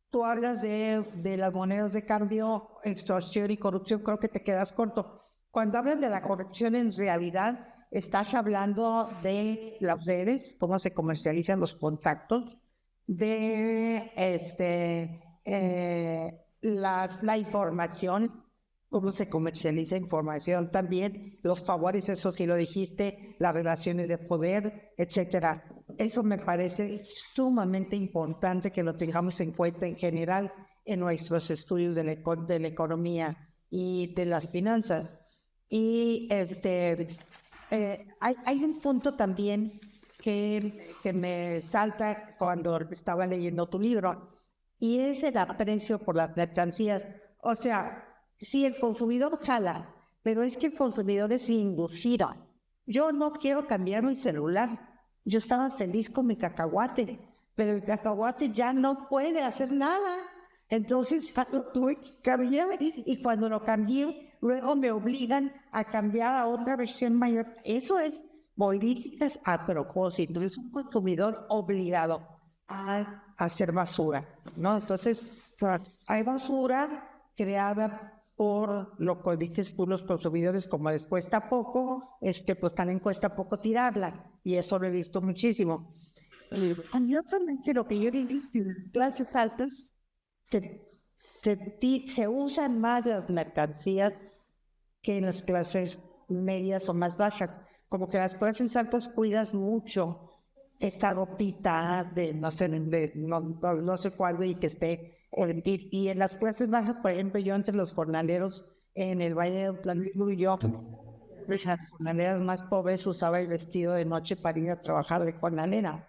tú hablas de las monedas de cambio, extorsión y corrupción, creo que te quedas corto. Cuando hablas de la corrupción, en realidad estás hablando de las redes, cómo se comercializan los contactos, de la información, cómo se comercializa información también, los favores, eso sí lo dijiste, las relaciones de poder, etcétera. Eso me parece sumamente importante que lo tengamos en cuenta en general en nuestros estudios de la economía. y de las finanzas. Y hay un punto también que me salta cuando estaba leyendo tu libro, y es el aprecio por las mercancías. O sea, sí, el consumidor jala, pero es que el consumidor es inducido. Yo no quiero cambiar mi celular. Yo estaba feliz con mi cacahuate, pero el cacahuate ya no puede hacer nada. Entonces lo tuve que cambiar, y cuando lo cambié, luego me obligan a cambiar a otra versión mayor. Eso es políticas a propósito, es un consumidor obligado a hacer basura, ¿no? Entonces, hay basura creada por lo que dices tú, los consumidores, como les cuesta poco, pues también cuesta poco tirarla, y eso lo he visto muchísimo. Yo también quiero que yo diga que en las clases altas se usan más las mercancías que en las clases medias o más bajas. Como que las clases altas cuidas mucho esta ropita de no sé, no sé cuándo, y que esté. Y en las clases bajas, por ejemplo, yo entre los jornaleros en el Valle de Otlantla, yo, las jornaleras más pobres, usaba el vestido de noche para ir a trabajar de jornalera.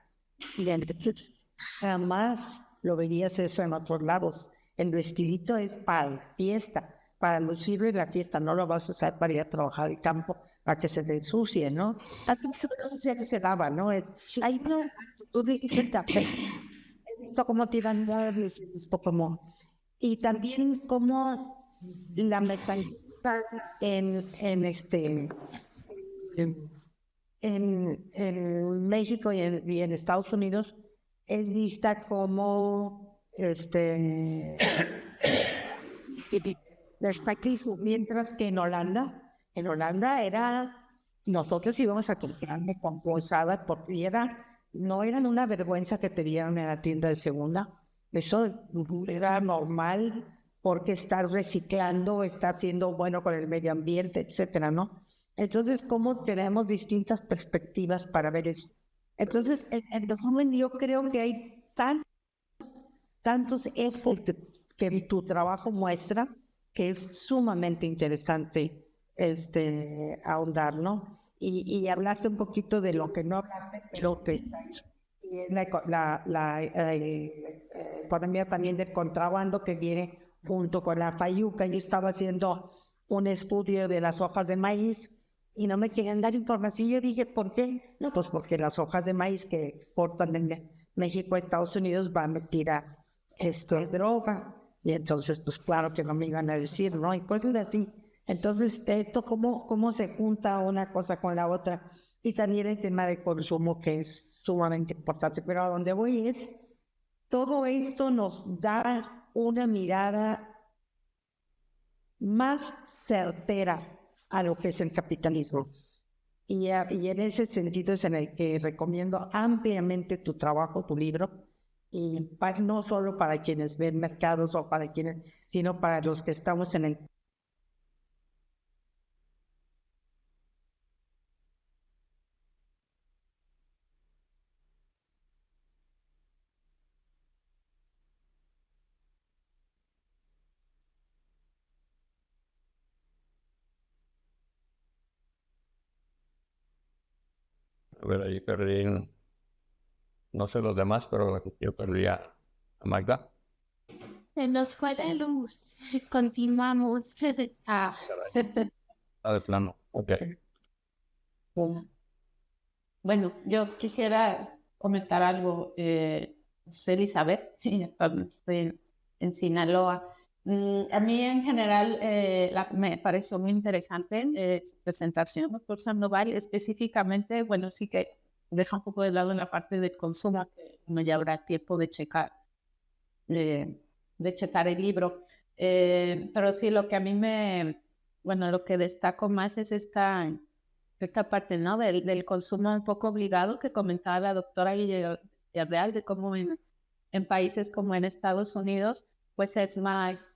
Y entonces jamás lo verías eso en otros lados. El vestidito es para la fiesta, para lucirlo en la fiesta, no lo vas a usar para ir a trabajar al campo, para que se te ensucie, ¿no? Entonces, o sea, que se lava, ¿no? Hay una actitud distinta. He visto cómo tiran muebles, he visto cómo. Y también cómo la mercancía en, en, en México y en Estados Unidos es vista como despacrismo, mientras que en Holanda nosotros íbamos a comprarme con bolsadas porque no eran una vergüenza que te vieran en la tienda de segunda. Eso era normal, porque estás reciclando, estás siendo bueno con el medio ambiente, etcétera, ¿no? Entonces, ¿cómo tenemos distintas perspectivas para ver eso? Entonces, en resumen, yo creo que hay tantos ejemplos que tu trabajo muestra, que es sumamente interesante ahondar, ¿no? Y hablaste un poquito de lo que no hablaste, pero que está hecho. Y es la economía también del contrabando, que viene junto con la fayuca. Yo estaba haciendo un estudio de las hojas de maíz y no me querían dar información. Yo dije, ¿por qué? No, pues porque las hojas de maíz que exportan de México a Estados Unidos van a meter esto es droga. Y entonces, pues claro que no me iban a decir, ¿no? Y cosas así. Entonces, cómo se junta una cosa con la otra. Y también el tema de consumo, que es sumamente importante. Pero a donde voy es, todo esto nos da una mirada más certera a lo que es el capitalismo. Y en ese sentido es en el que recomiendo ampliamente tu trabajo, tu libro, y no solo para quienes ven mercados o para quienes, sino para los que estamos en el. A ver, ahí perdí, no sé los demás, pero yo perdí a Magda. Se nos fue la luz. Continuamos. Ah, Ah, de plano. Ok. bueno, yo quisiera comentar algo. Soy Elizabeth, estoy en Sinaloa. A mí en general me pareció muy interesante su presentación, doctor Sandoval, específicamente, bueno, sí que deja un poco de lado en la parte del consumo, que no ya habrá tiempo de checar el libro. Pero sí, lo que a mí lo que destaco más es esta parte, ¿no? Del consumo un poco obligado que comentaba la doctora Villarreal, de cómo en países como en Estados Unidos, pues es más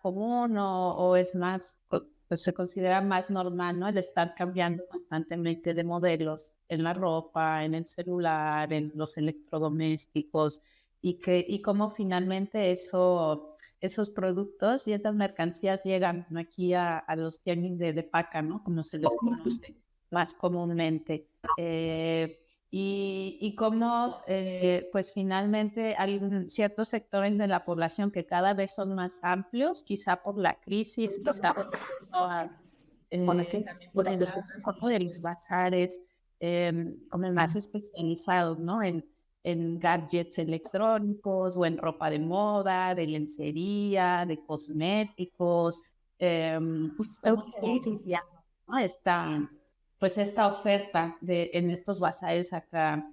común o es más, pues se considera más normal, ¿no? El estar cambiando constantemente de modelos en la ropa, en el celular, en los electrodomésticos, y cómo finalmente esos productos y esas mercancías llegan aquí a los tianguis de Paca, ¿no? Como se les conoce más comúnmente. Y cómo, pues finalmente hay ciertos sectores de la población que cada vez son más amplios, quizá por la crisis, quizá por de los bazares, como más especializados, ¿no? En gadgets electrónicos o en ropa de moda, de lencería, de cosméticos, ¿no? Esta oferta en estos bazares acá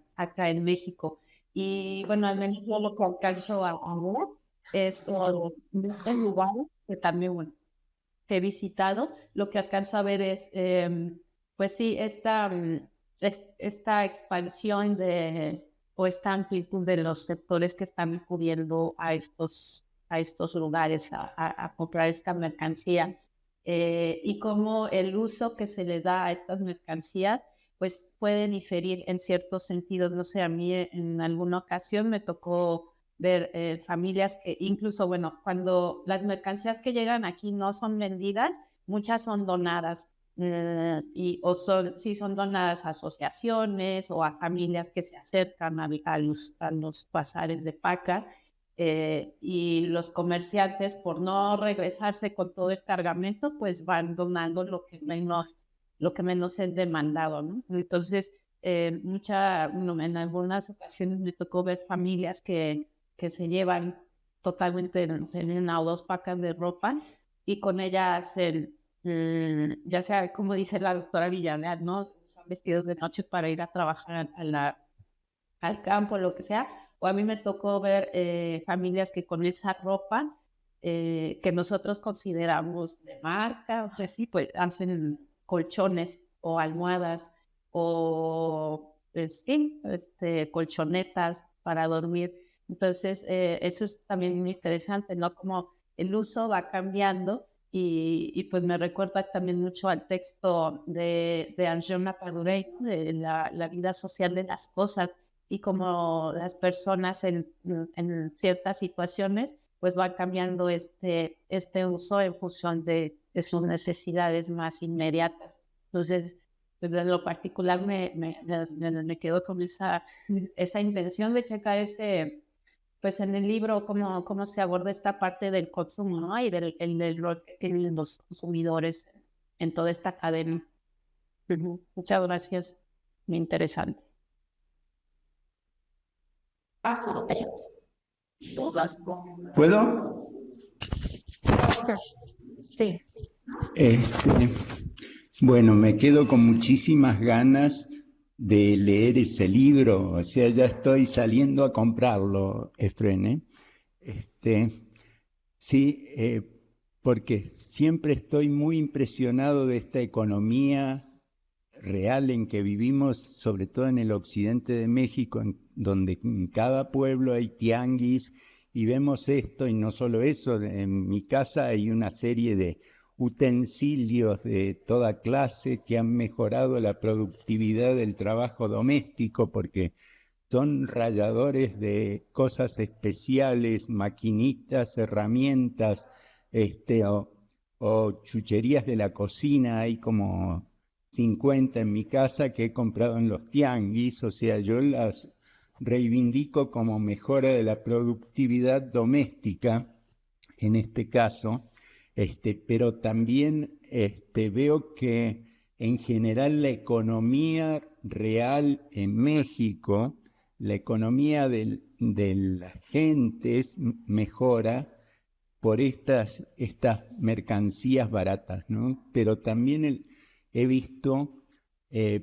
en México. Y bueno, al menos yo lo que alcanzo a ver es en lugares que también, bueno, que he visitado, lo que alcanzo a ver es, pues sí, esta expansión o esta amplitud de los sectores que están acudiendo a estos lugares a comprar esta mercancía, y cómo el uso que se le da a estas mercancías pues puede diferir en ciertos sentidos. No sé, a mí en alguna ocasión me tocó ver familias que incluso, bueno, cuando las mercancías que llegan aquí no son vendidas, muchas son donadas. Sí son donadas a asociaciones o a familias que se acercan a los bazares de Paca, y los comerciantes, por no regresarse con todo el cargamento, pues van donando lo que menos es demandado, ¿no? Entonces, en algunas ocasiones me tocó ver familias que se llevan totalmente en 1 o 2 pacas de ropa y con ella hacen, ya sea como dice la doctora Villarreal, ¿no? Usan vestidos de noche para ir a trabajar al campo, lo que sea. O a mí me tocó ver familias que con esa ropa que nosotros consideramos de marca, o sea, sí, pues hacen colchones o almohadas o sí, colchonetas para dormir. Entonces, eso es también muy interesante, ¿no? Como el uso va cambiando y pues me recuerda también mucho al texto de Arjona Padurey, ¿no? De la vida social de las cosas y como las personas en ciertas situaciones pues van cambiando este uso en función de sus necesidades más inmediatas. Entonces, pues en lo particular me quedo con esa intención de checar pues en el libro cómo se aborda esta parte del consumo, ¿no? Y del rol que tienen los consumidores en toda esta cadena. Muchas gracias, muy interesante. ¿Puedo? Sí. Bueno, me quedo con muchísimas ganas de leer ese libro, o sea, ya estoy saliendo a comprarlo, Efren, sí, porque siempre estoy muy impresionado de esta economía real en que vivimos, sobre todo en el occidente de México, donde en cada pueblo hay tianguis y vemos esto, y no solo eso, en mi casa hay una serie de utensilios de toda clase que han mejorado la productividad del trabajo doméstico porque son ralladores de cosas especiales, maquinitas, herramientas, o chucherías de la cocina. Hay como 50 en mi casa que he comprado en los tianguis, o sea, yo las reivindico como mejora de la productividad doméstica, en este caso, pero también veo que en general la economía real en México, la economía de las gentes mejora por estas mercancías baratas, ¿no? Pero también he visto,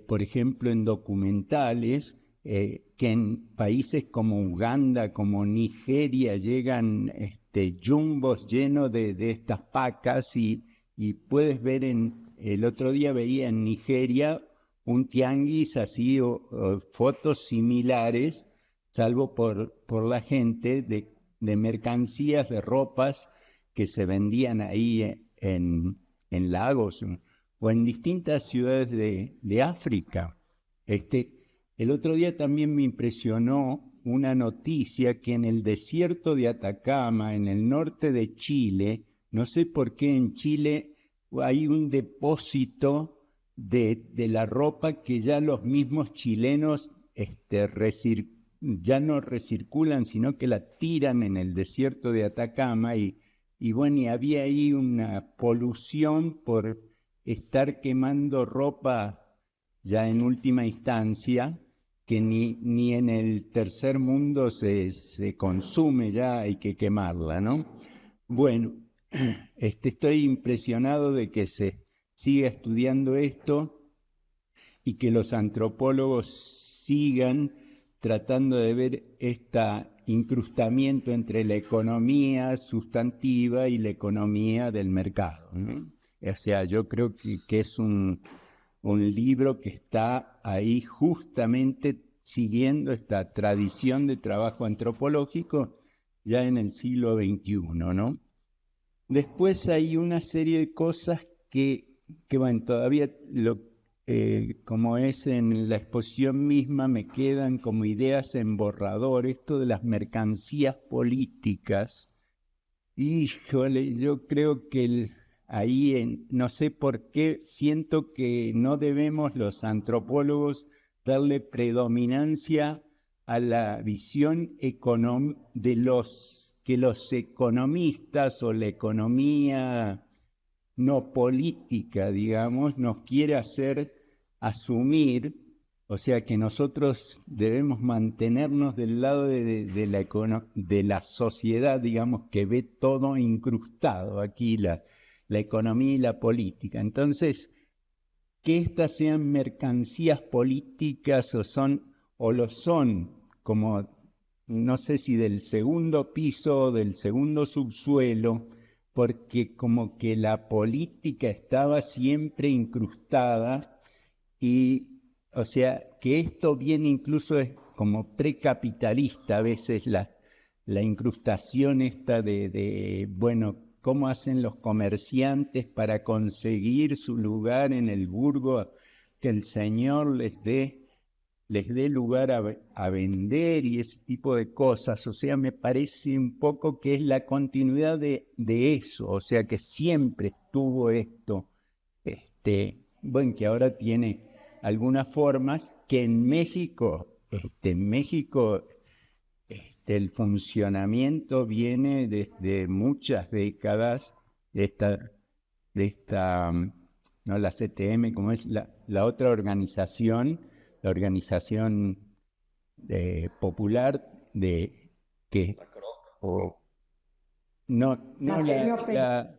por ejemplo, en documentales, que en países como Uganda, como Nigeria, llegan jumbos llenos de estas pacas y puedes ver el otro día veía en Nigeria un tianguis así o fotos similares, salvo por la gente de mercancías, de ropas que se vendían ahí en Lagos o en distintas ciudades de África. El otro día también me impresionó una noticia que en el desierto de Atacama, en el norte de Chile, no sé por qué en Chile hay un depósito de la ropa que ya los mismos chilenos ya no recirculan, sino que la tiran en el desierto de Atacama y bueno, y había ahí una polución por estar quemando ropa ya en última instancia, que ni en el tercer mundo se consume, ya hay que quemarla, ¿no? Bueno, estoy impresionado de que se siga estudiando esto y que los antropólogos sigan tratando de ver este incrustamiento entre la economía sustantiva y la economía del mercado, ¿no? O sea, yo creo que es un libro que está ahí justamente siguiendo esta tradición de trabajo antropológico ya en el siglo XXI, ¿no? Después hay una serie de cosas que bueno, todavía como es en la exposición misma, me quedan como ideas en borrador, esto de las mercancías políticas. Híjole, yo creo que ahí, no sé por qué, siento que no debemos los antropólogos darle predominancia a la visión de los economistas o la economía no política, digamos, nos quiere hacer asumir, o sea que nosotros debemos mantenernos del lado de la sociedad, digamos, que ve todo incrustado aquí, la economía y la política. Entonces, que estas sean mercancías políticas o lo son, como no sé si del segundo piso o del segundo subsuelo, porque como que la política estaba siempre incrustada y, o sea, que esto viene incluso es como precapitalista a veces la incrustación esta bueno, cómo hacen los comerciantes para conseguir su lugar en el burgo, que el Señor les dé lugar a vender y ese tipo de cosas. O sea, me parece un poco que es la continuidad de eso, o sea, que siempre estuvo esto, bueno, que ahora tiene algunas formas que en México, el funcionamiento viene desde muchas décadas de esta, no la CTM, como es la otra organización, la organización popular que O no La CNOP. la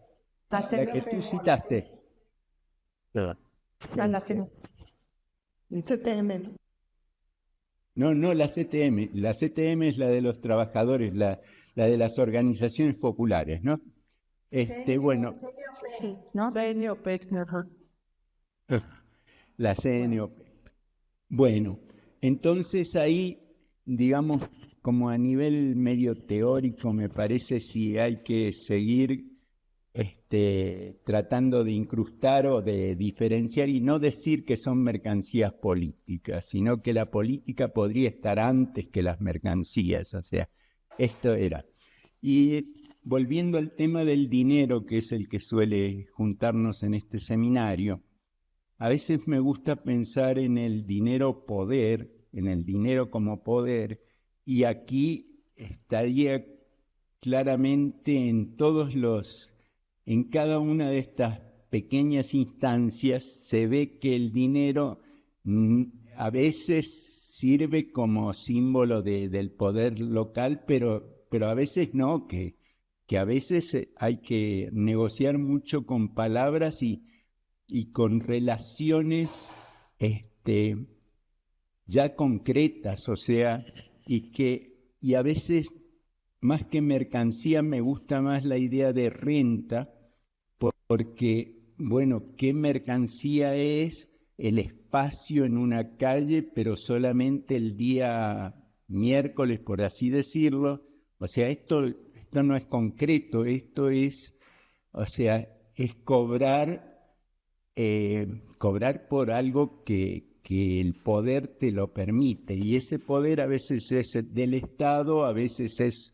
que tú citaste. La CNOP. No, la CTM. La CTM es la de los trabajadores, la de las organizaciones populares, ¿no? Bueno, ¿no? la CNOP. Bueno, entonces ahí, digamos, como a nivel medio teórico, me parece si hay que seguir tratando de incrustar o de diferenciar y no decir que son mercancías políticas, sino que la política podría estar antes que las mercancías, o sea, esto era. Y volviendo al tema del dinero, que es el que suele juntarnos en este seminario, a veces me gusta pensar en el dinero poder, en el dinero como poder, y aquí estaría claramente en cada una de estas pequeñas instancias se ve que el dinero a veces sirve como símbolo del poder local, pero a veces no, que a veces hay que negociar mucho con palabras y con relaciones ya concretas, o sea, y a veces más que mercancía me gusta más la idea de renta, porque, bueno, ¿qué mercancía es el espacio en una calle, pero solamente el día miércoles, por así decirlo? O sea, esto no es concreto, esto es, o sea, es cobrar por algo que porque el poder te lo permite, y ese poder a veces es del Estado, a veces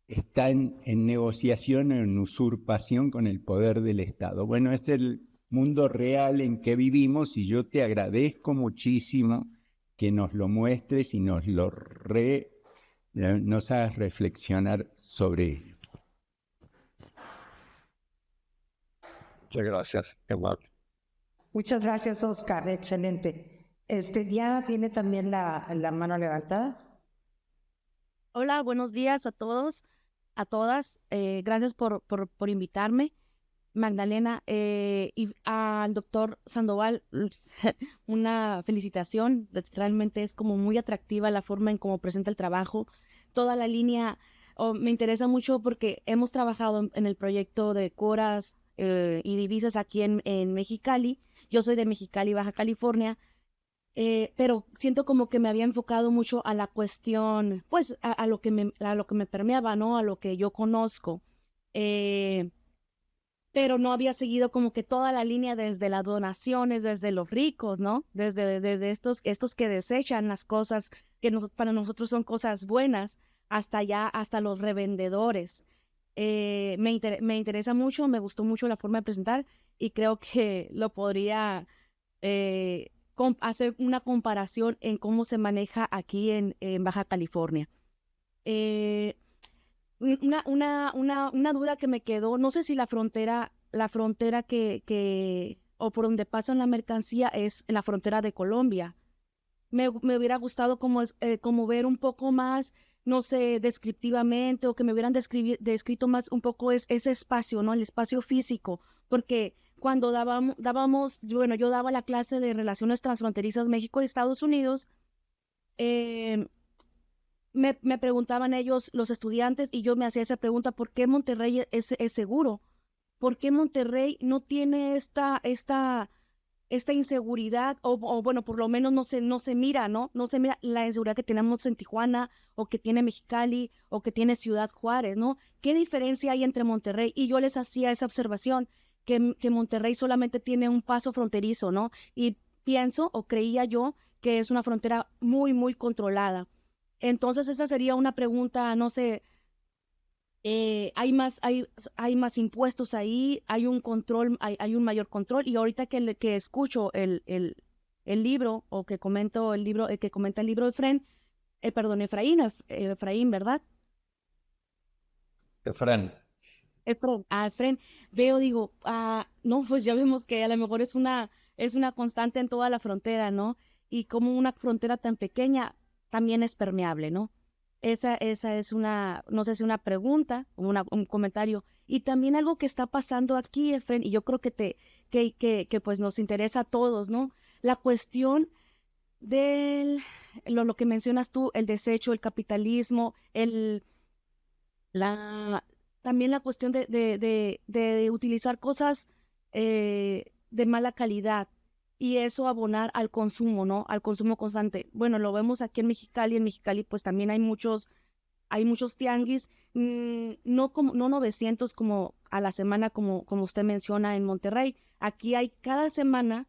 está en negociación, en usurpación con el poder del Estado. Bueno, este es el mundo real en que vivimos, y yo te agradezco muchísimo que nos lo muestres y nos hagas reflexionar sobre ello. Muchas gracias, qué amable. Muchas gracias, Oscar. Excelente. Diana tiene también la mano levantada. Hola, buenos días a todos, a todas. Gracias por invitarme, Magdalena, y al doctor Sandoval, una felicitación. Realmente es como muy atractiva la forma en cómo presenta el trabajo. Toda la línea me interesa mucho porque hemos trabajado en el proyecto de curas y divisas aquí en Mexicali. Yo soy de Mexicali, Baja California. Pero siento como que me había enfocado mucho a la cuestión, pues a lo que me permeaba, ¿no? A lo que yo conozco. Pero no había seguido como que toda la línea desde las donaciones, desde los ricos, ¿no? Desde estos que desechan las cosas que para nosotros son cosas buenas, hasta los revendedores. Me interesa mucho, me gustó mucho la forma de presentar y creo que lo podría hacer una comparación en cómo se maneja aquí en Baja California. Una duda que me quedó, no sé si la frontera o por donde pasan la mercancía es en la frontera de Colombia. Me hubiera gustado como ver un poco más, no sé, descriptivamente, o que me hubieran descrito más un poco ese espacio, ¿no? El espacio físico, porque cuando bueno, yo daba la clase de Relaciones Transfronterizas México y Estados Unidos, me preguntaban ellos, los estudiantes, y yo me hacía esa pregunta: ¿por qué Monterrey es seguro? ¿Por qué Monterrey no tiene esta inseguridad? O bueno, por lo menos no se mira, ¿no? No se mira la inseguridad que tenemos en Tijuana, o que tiene Mexicali, o que tiene Ciudad Juárez, ¿no? ¿Qué diferencia hay entre Monterrey? Y yo les hacía esa observación, que Monterrey solamente tiene un paso fronterizo, ¿no? Y pienso, o creía yo, que es una frontera muy, muy controlada. Entonces esa sería una pregunta, no sé, hay más impuestos ahí, hay un control, hay un mayor control. Y ahorita que escucho el libro, o que comento el libro, que comenta el libro de Efraín, ¿verdad? Efraín. Efraín, digo, no, pues ya vemos que a lo mejor es una constante en toda la frontera, ¿no? Y como una frontera tan pequeña también es permeable, ¿no? Esa es no sé si una pregunta o un comentario. Y también algo que está pasando aquí, Efraín, y yo creo que pues nos interesa a todos, ¿no? La cuestión lo que mencionas tú, el desecho, el capitalismo, también la cuestión de utilizar cosas de mala calidad, y eso abonar al consumo, ¿no? Al consumo constante. Bueno, lo vemos aquí en Mexicali pues también hay muchos tianguis, no 900 como a la semana, como usted menciona en Monterrey. Aquí hay cada semana,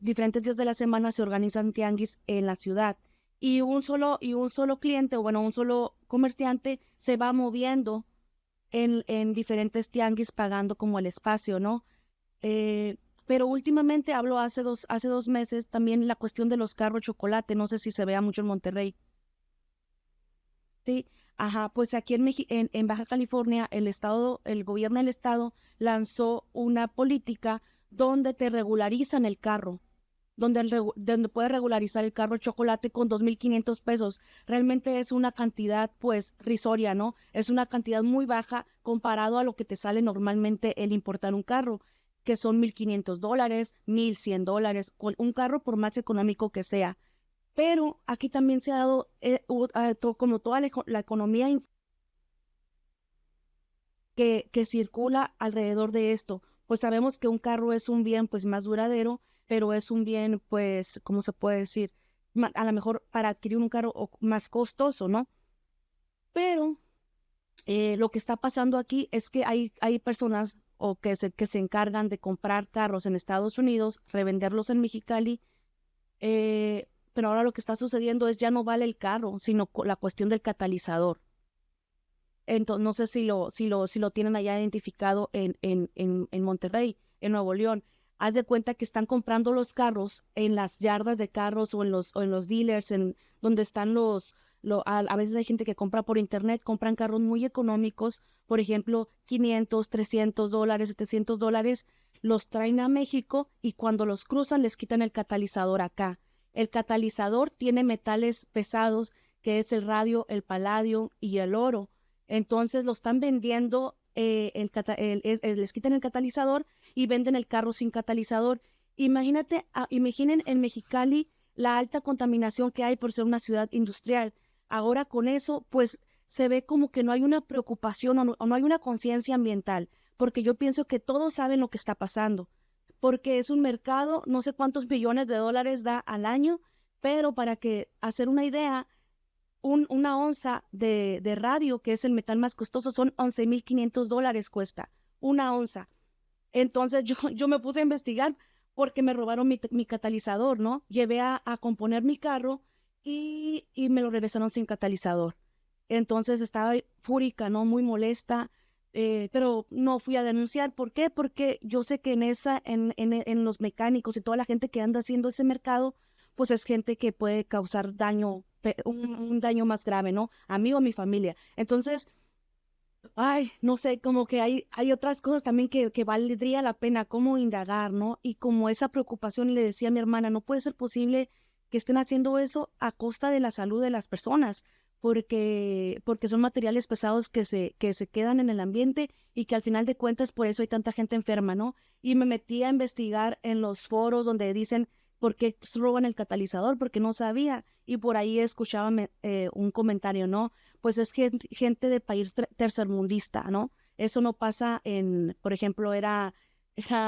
diferentes días de la semana se organizan tianguis en la ciudad. Y un solo cliente, o bueno, un solo comerciante se va moviendo en diferentes tianguis pagando como el espacio, ¿no? Pero últimamente hablo hace 2 meses también la cuestión de los carros chocolate, no sé si se vea mucho en Monterrey. Sí, ajá, pues aquí en Baja California, el gobierno del estado lanzó una política donde te regularizan el carro, donde puedes regularizar el carro chocolate con 2,500 pesos. Realmente es una cantidad pues risoria, ¿no? Es una cantidad muy baja comparado a lo que te sale normalmente el importar un carro, que son $1,500, $1,100, con un carro por más económico que sea. Pero aquí también se ha dado, como toda la economía que circula alrededor de esto. Pues sabemos que un carro es un bien pues más duradero, pero es un bien pues, ¿cómo se puede decir? A lo mejor para adquirir un carro más costoso, ¿no? Pero lo que está pasando aquí es que hay personas o que se encargan de comprar carros en Estados Unidos, revenderlos en Mexicali, pero ahora lo que está sucediendo es ya no vale el carro, sino la cuestión del catalizador. Entonces, no sé si lo tienen allá identificado en Monterrey, en Nuevo León. Haz de cuenta que están comprando los carros en las yardas de carros o en los dealers, donde están a veces hay gente que compra por internet, compran carros muy económicos, por ejemplo, $500, $300, $700, los traen a México y cuando los cruzan les quitan el catalizador acá. El catalizador tiene metales pesados, que es el radio, el paladio y el oro. Entonces lo están vendiendo, les quitan el catalizador y venden el carro sin catalizador. Imaginen en Mexicali la alta contaminación que hay por ser una ciudad industrial. Ahora con eso, pues se ve como que no hay una preocupación o no hay una conciencia ambiental, porque yo pienso que todos saben lo que está pasando, porque es un mercado, no sé cuántos billones de dólares da al año, pero para hacer una idea, una onza de radio, que es el metal más costoso, son $11,500 cuesta, una onza. Entonces yo me puse a investigar porque me robaron mi catalizador, ¿no? Llevé a componer mi carro y me lo regresaron sin catalizador. Entonces estaba fúrica, ¿no? Muy molesta, pero no fui a denunciar. ¿Por qué? Porque yo sé que en los mecánicos y toda la gente que anda haciendo ese mercado, pues es gente que puede causar daño, un daño más grave, ¿no? A mí o a mi familia. Entonces, ay, no sé, como que hay otras cosas también que valdría la pena como indagar, ¿no? Y como esa preocupación, le decía a mi hermana, no puede ser posible que estén haciendo eso a costa de la salud de las personas, porque son materiales pesados que se quedan en el ambiente y que al final de cuentas por eso hay tanta gente enferma, ¿no? Y me metí a investigar en los foros donde dicen por qué roban el catalizador, porque no sabía, y por ahí escuchaba un comentario, ¿no? Pues es gente de país tercermundista, ¿no? Eso no pasa por ejemplo, era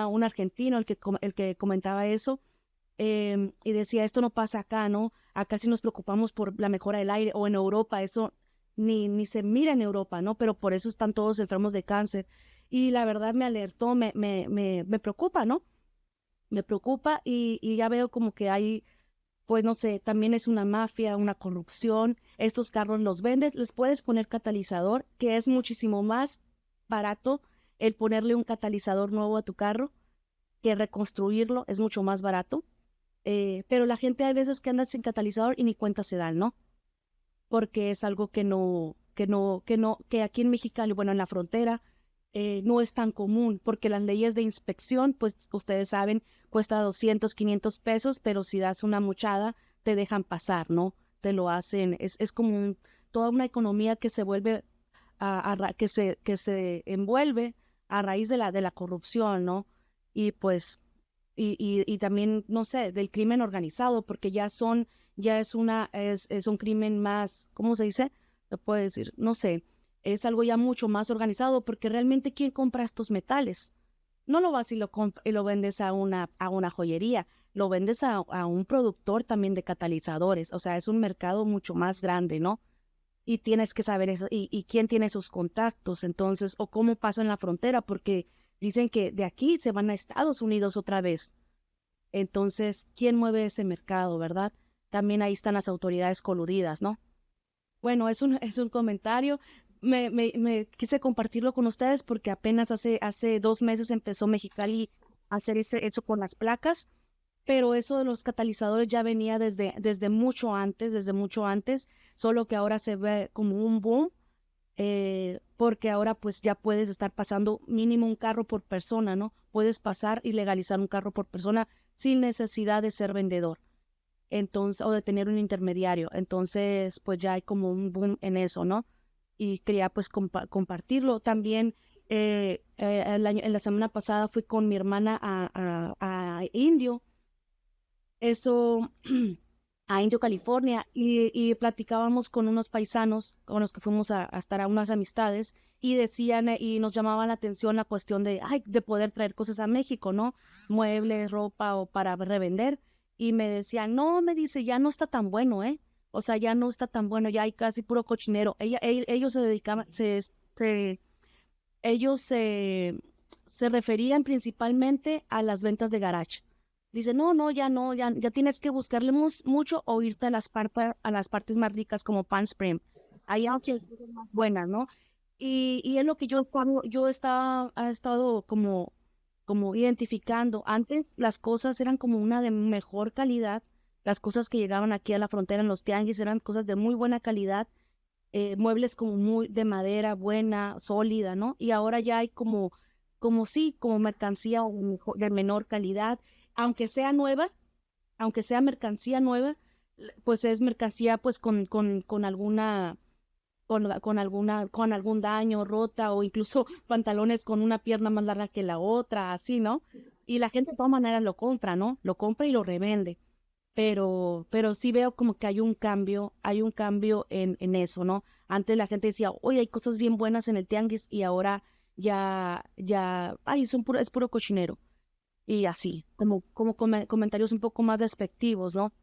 un argentino el que comentaba eso, y decía, esto no pasa acá, ¿no? Acá sí nos preocupamos por la mejora del aire, o en Europa, eso ni se mira en Europa, ¿no? Pero por eso están todos enfermos de cáncer. Y la verdad me alertó, me preocupa, ¿no? Me preocupa y ya veo como que hay, pues no sé, también es una mafia, una corrupción. Estos carros los vendes, les puedes poner catalizador, que es muchísimo más barato el ponerle un catalizador nuevo a tu carro que reconstruirlo, es mucho más barato. Pero la gente hay veces que anda sin catalizador y ni cuenta se dan, ¿no? Porque es algo que aquí en Mexicali, bueno, en la frontera, no es tan común, porque las leyes de inspección, pues ustedes saben, cuesta 200, 500 pesos, pero si das una mochada, te dejan pasar, ¿no? Te lo hacen, es como toda una economía que se vuelve, que se envuelve a raíz de la corrupción, ¿no? Y pues, y también, no sé, del crimen organizado, porque ya es un crimen más, ¿cómo se dice? Se puede decir, no sé, es algo ya mucho más organizado, porque realmente ¿quién compra estos metales? No lo vas y lo vendes a una joyería, lo vendes a un productor también de catalizadores, o sea, es un mercado mucho más grande, ¿no? Y tienes que saber eso, y quién tiene sus contactos, entonces, o cómo pasa en la frontera, porque dicen que de aquí se van a Estados Unidos otra vez. Entonces, ¿quién mueve ese mercado, verdad? También ahí están las autoridades coludidas, ¿no? Bueno, es un comentario. Me quise compartirlo con ustedes porque apenas hace 2 meses empezó Mexicali a hacer eso con las placas, pero eso de los catalizadores ya venía desde mucho antes, solo que ahora se ve como un boom, porque ahora pues ya puedes estar pasando mínimo un carro por persona, ¿no? Puedes pasar y legalizar un carro por persona sin necesidad de ser vendedor. Entonces, o de tener un intermediario. Entonces, pues ya hay como un boom en eso, ¿no? Y quería pues compartirlo. También en la semana pasada fui con mi hermana a Indio, eso, a Indio, California, y platicábamos con unos paisanos con los que fuimos a estar a unas amistades, y decían, y nos llamaban la atención la cuestión de poder traer cosas a México, ¿no? Muebles, ropa o para revender. Y me decían, no, me dice, ya no está tan bueno, ¿eh? O sea, ya no está tan bueno, ya hay casi puro cochinero. Ellos se dedicaban, ellos se referían principalmente a las ventas de garage. Dice, no, ya tienes que buscarle mucho o irte a a las partes más ricas como Palm Springs. Hay cosas más buenas, ¿no? Y es lo que ha estado como identificando. Antes las cosas eran como una de mejor calidad. Las cosas que llegaban aquí a la frontera en los tianguis eran cosas de muy buena calidad, muebles como muy de madera buena, sólida, ¿no? Y ahora ya hay como mercancía de menor calidad, aunque sea nueva, aunque sea mercancía nueva, pues es mercancía pues con algún daño, rota, o incluso pantalones con una pierna más larga que la otra, así, ¿no? Y la gente de todas maneras lo compra, ¿no? Lo compra y lo revende. Pero sí veo como que hay un cambio en eso, ¿no? Antes la gente decía, oye, hay cosas bien buenas en el tianguis, y ahora es puro cochinero. Y así, comentarios un poco más despectivos, ¿no?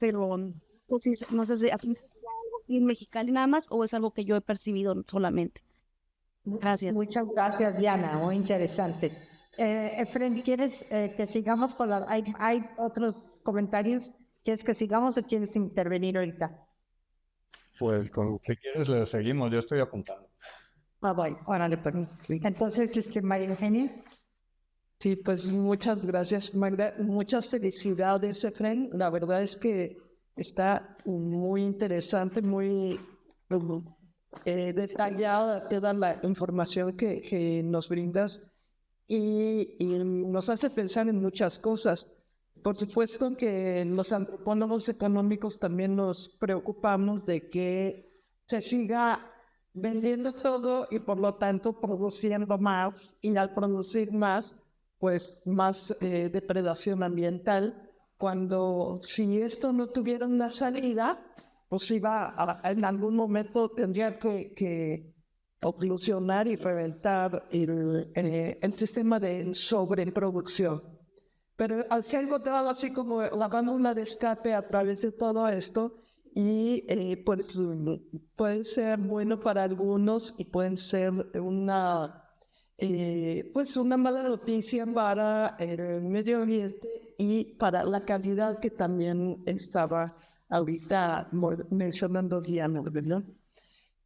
Pero, pues sí, no sé si aquí en Mexicali nada más, o es algo que yo he percibido solamente. Gracias. Muchas gracias, Diana. Muy interesante. Efren, ¿quieres que sigamos con hay otros comentarios? ¿Quieres que sigamos o quieres intervenir ahorita? Pues con si quieres le seguimos, yo estoy apuntando. Bueno, órale, pues. Entonces, María Eugenia. Sí, pues muchas gracias, Magda. Muchas felicidades, Efren. La verdad es que está muy interesante, muy detallada toda la información que nos brindas y nos hace pensar en muchas cosas. Por supuesto que los antropólogos económicos también nos preocupamos de que se siga vendiendo todo y por lo tanto produciendo más, y al producir más, pues más depredación ambiental, cuando si esto no tuviera una salida, pues en algún momento tendría que oclusionar y reventar el sistema de sobreproducción. Pero al ser encontrado así como la válvula de escape a través de todo esto, y pues puede ser bueno para algunos y pueden ser pues una mala noticia para el medio ambiente y para la calidad que también estaba ahorita mencionando Diana, ¿verdad?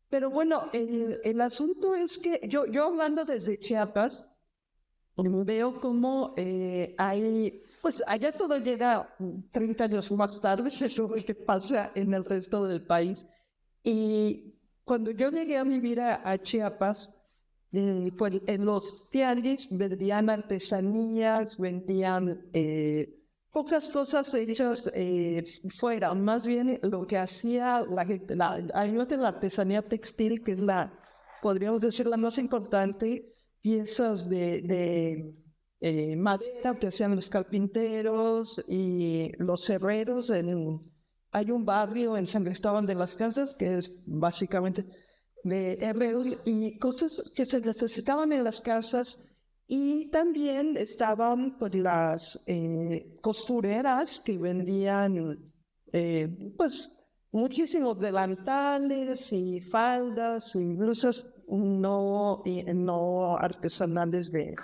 Pero bueno, el asunto es que yo hablando desde Chiapas, veo como pues allá todo llega 30 años más tarde, eso es lo que pasa en el resto del país. Y cuando yo llegué a vivir a Chiapas, pues en los tianguis vendían artesanías, vendían pocas cosas hechas fuera. Más bien lo que hacía la gente, además de la artesanía textil, que es podríamos decir, la más importante, piezas de madera que hacían los carpinteros y los herreros. Hay un barrio en San Cristóbal de las Casas que es básicamente de herreros y cosas que se necesitaban en las casas, y también estaban pues las costureras que vendían pues muchísimos delantales y faldas y blusas no artesanales de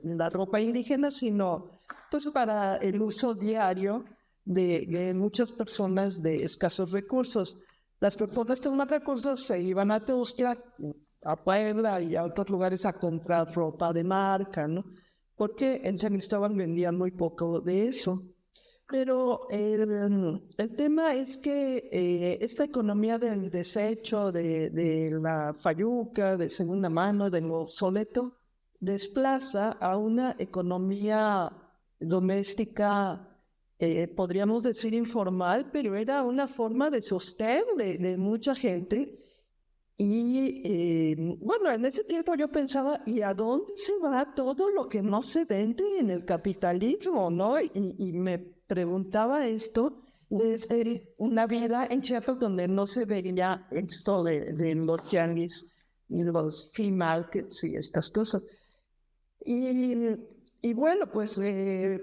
la ropa indígena, sino pues para el uso diario de muchas personas de escasos recursos. Las personas con más recursos se iban a Teuxtla, a Puebla y a otros lugares a comprar ropa de marca, ¿no? Porque en San Cristóbal vendían muy poco de eso. Pero el tema es que esta economía del desecho, de la fayuca, de segunda mano, de lo obsoleto, desplaza a una economía doméstica, podríamos decir informal, pero era una forma de sostén de mucha gente. Y bueno, en ese tiempo yo pensaba, ¿y a dónde se va todo lo que no se vende en el capitalismo, no? Y me preguntaba esto desde una vida en Chiapas donde no se veía esto de los tianguis y los flea markets y estas cosas. Y bueno, pues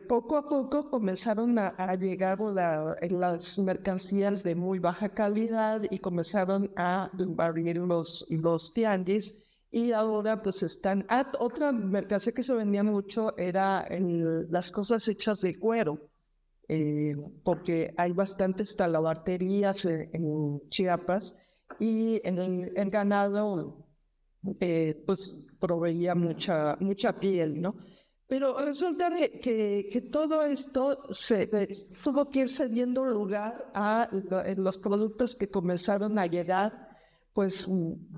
poco a poco comenzaron a llegar las mercancías de muy baja calidad y comenzaron a invadir los tianguis, y ahora pues están... otra mercancía que se vendía mucho era las cosas hechas de cuero, porque hay bastantes talabarterías en Chiapas y el ganado pues proveía mucha piel, ¿no? Pero resulta que todo esto tuvo que ir cediendo lugar a los productos que comenzaron a llegar, pues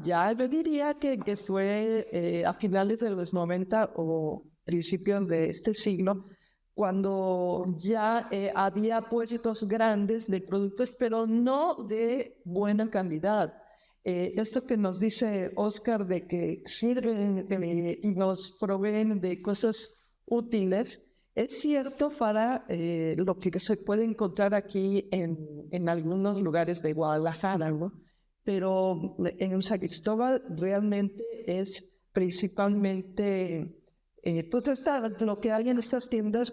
ya yo diría que fue a finales de los 90 o principios de este siglo, cuando ya había puestos grandes de productos, pero no de buena calidad. Esto que nos dice Oscar de que sirven y nos proveen de cosas útiles, es cierto para lo que se puede encontrar aquí en algunos lugares de Guadalajara, ¿no? Pero en San Cristóbal realmente es principalmente pues lo que hay en estas tiendas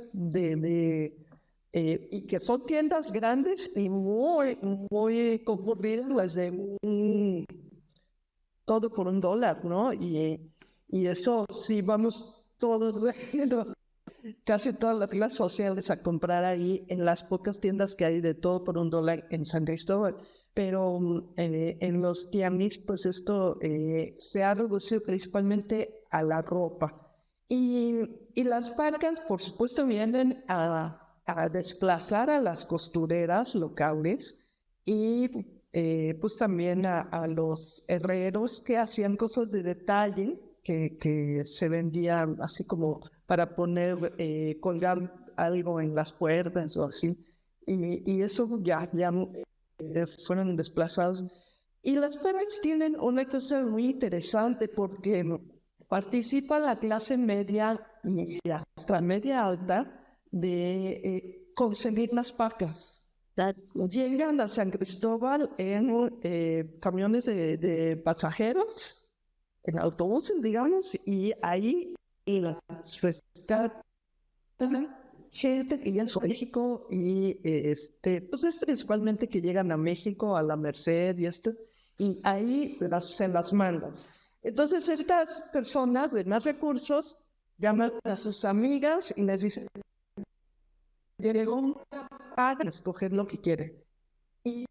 y que son tiendas grandes y muy, muy concurridas, las de todo por $1, ¿no? Y eso sí, vamos todos, casi todas las clases sociales a comprar ahí en las pocas tiendas que hay de todo por $1 en San Cristóbal. Pero en los tianguis, pues esto se ha reducido principalmente a la ropa. Y las marcas, por supuesto, vienen a desplazar a las costureras locales y pues también a los herreros que hacían cosas de detalle que se vendían así como para poner, colgar algo en las puertas o así. Y eso ya fueron desplazados. Y las marcas tienen una cosa muy interesante porque participa la clase media y hasta media alta de conseguir las pacas. Llegan a San Cristóbal en camiones de pasajeros, en autobuses, digamos, y ahí las rescatan gente que llega a México y pues es principalmente que llegan a México, a la Merced y esto, y ahí se las mandan. Entonces estas personas de más recursos llaman a sus amigas y les dicen, llegó una paga, escoger lo que quieren. Y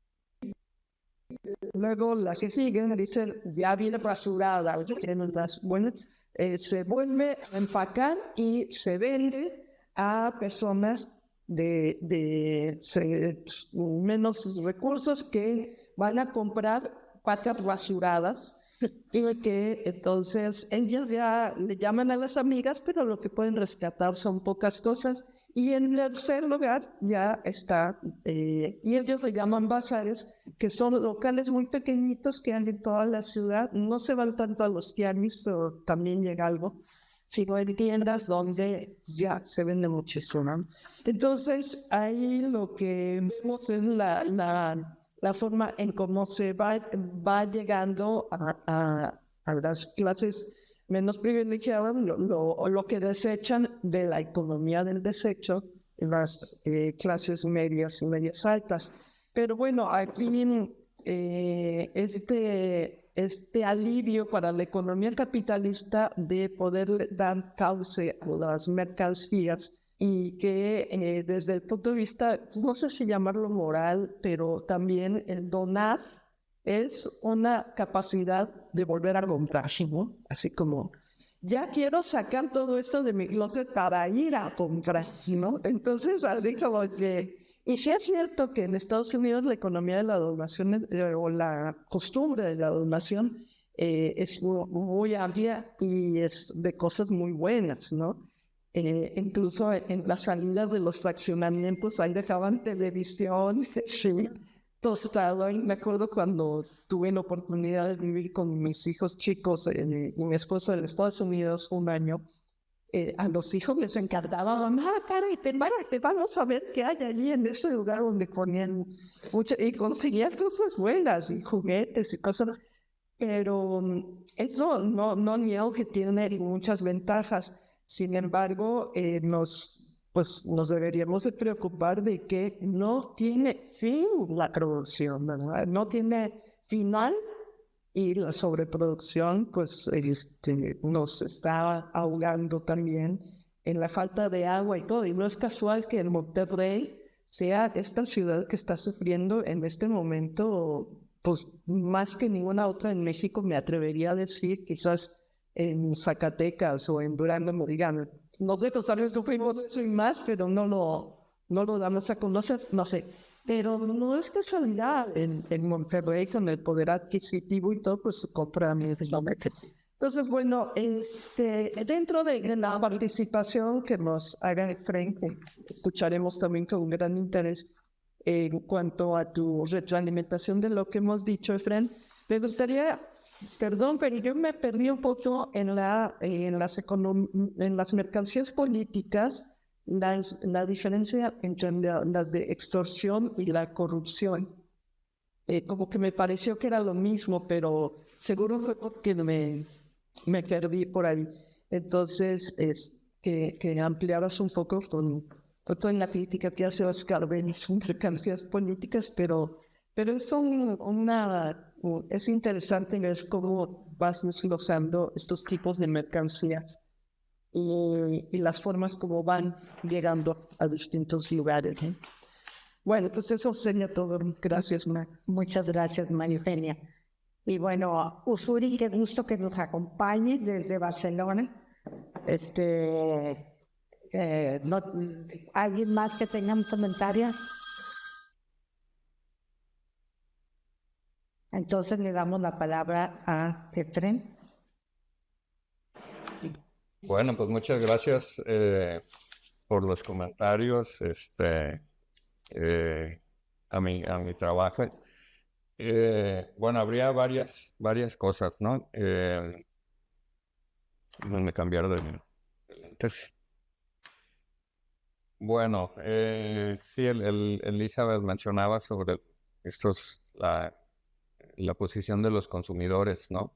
luego las que siguen dicen, ya viene rasurada, bueno, se vuelve a empacar y se vende a personas de menos recursos que van a comprar patas rasuradas y que entonces ellas ya le llaman a las amigas, pero lo que pueden rescatar son pocas cosas. Y en tercer lugar ya está, y ellos le llaman bazares, que son locales muy pequeñitos que hay en toda la ciudad. No se van tanto a los tianguis, pero también llega algo, sino en tiendas donde ya se vende muchísimo. Entonces ahí lo que vemos es la forma en cómo se va llegando a las clases menos privilegiadas, lo que desechan de la economía del desecho, las clases medias y medias altas. Pero bueno, aquí este alivio para la economía capitalista de poder dar cauce a las mercancías y que desde el punto de vista, no sé si llamarlo moral, pero también el donar es una capacidad de volver a comprar, ¿no? Así como, ya quiero sacar todo esto de mi closet para ir a comprar, ¿no? Entonces, así como que... Y sí es cierto que en Estados Unidos la economía de la donación o la costumbre de la donación es muy amplia y es de cosas muy buenas, ¿no? Incluso en las salidas de los fraccionamientos ahí dejaban televisión, sí, tostado. Y me acuerdo cuando tuve la oportunidad de vivir con mis hijos chicos y mi esposo en Estados Unidos un año. A los hijos les encantaba, mamá, caray, te vamos a ver qué hay allí en ese lugar donde ponían y conseguían cosas buenas y juguetes y cosas. Pero eso no niego que tiene muchas ventajas. Sin embargo, nos deberíamos de preocupar de que no tiene fin la producción, ¿verdad? No tiene final y la sobreproducción pues nos está ahogando también en la falta de agua y todo. Y no es casual que el Monterrey sea esta ciudad que está sufriendo en este momento, pues más que ninguna otra en México, me atrevería a decir, quizás en Zacatecas o en Durango me digan, nosotros tal vez sufrimos eso y más, pero no lo damos a conocer, no sé. Pero no es casualidad, en Monterrey con el poder adquisitivo y todo, pues se compra mismamente. Entonces, bueno, dentro de la participación que nos haga Efraín, que escucharemos también con gran interés en cuanto a tu retroalimentación de lo que hemos dicho, Efraín, me gustaría, perdón, pero yo me perdí un poco en las mercancías políticas, la diferencia entre las de extorsión y la corrupción. Como que me pareció que era lo mismo, pero seguro fue porque me perdí por ahí. Entonces, que ampliaras un poco con toda la crítica que hace Oscar Vélez sobre mercancías políticas, pero es interesante ver cómo vas desglosando estos tipos de mercancías y las formas como van llegando a distintos lugares, ¿eh? Bueno, pues eso sería todo. Gracias, Mar. Muchas gracias, María Eugenia. Y bueno, Usuri, qué gusto que nos acompañe desde Barcelona. ¿Alguien más que tenga comentarios? Entonces le damos la palabra a Efraín. Bueno, pues muchas gracias por los comentarios a mi trabajo. Bueno, habría varias cosas, ¿no? Me cambiaron de lentes. Bueno, sí, Elizabeth mencionaba sobre la posición de los consumidores, ¿no?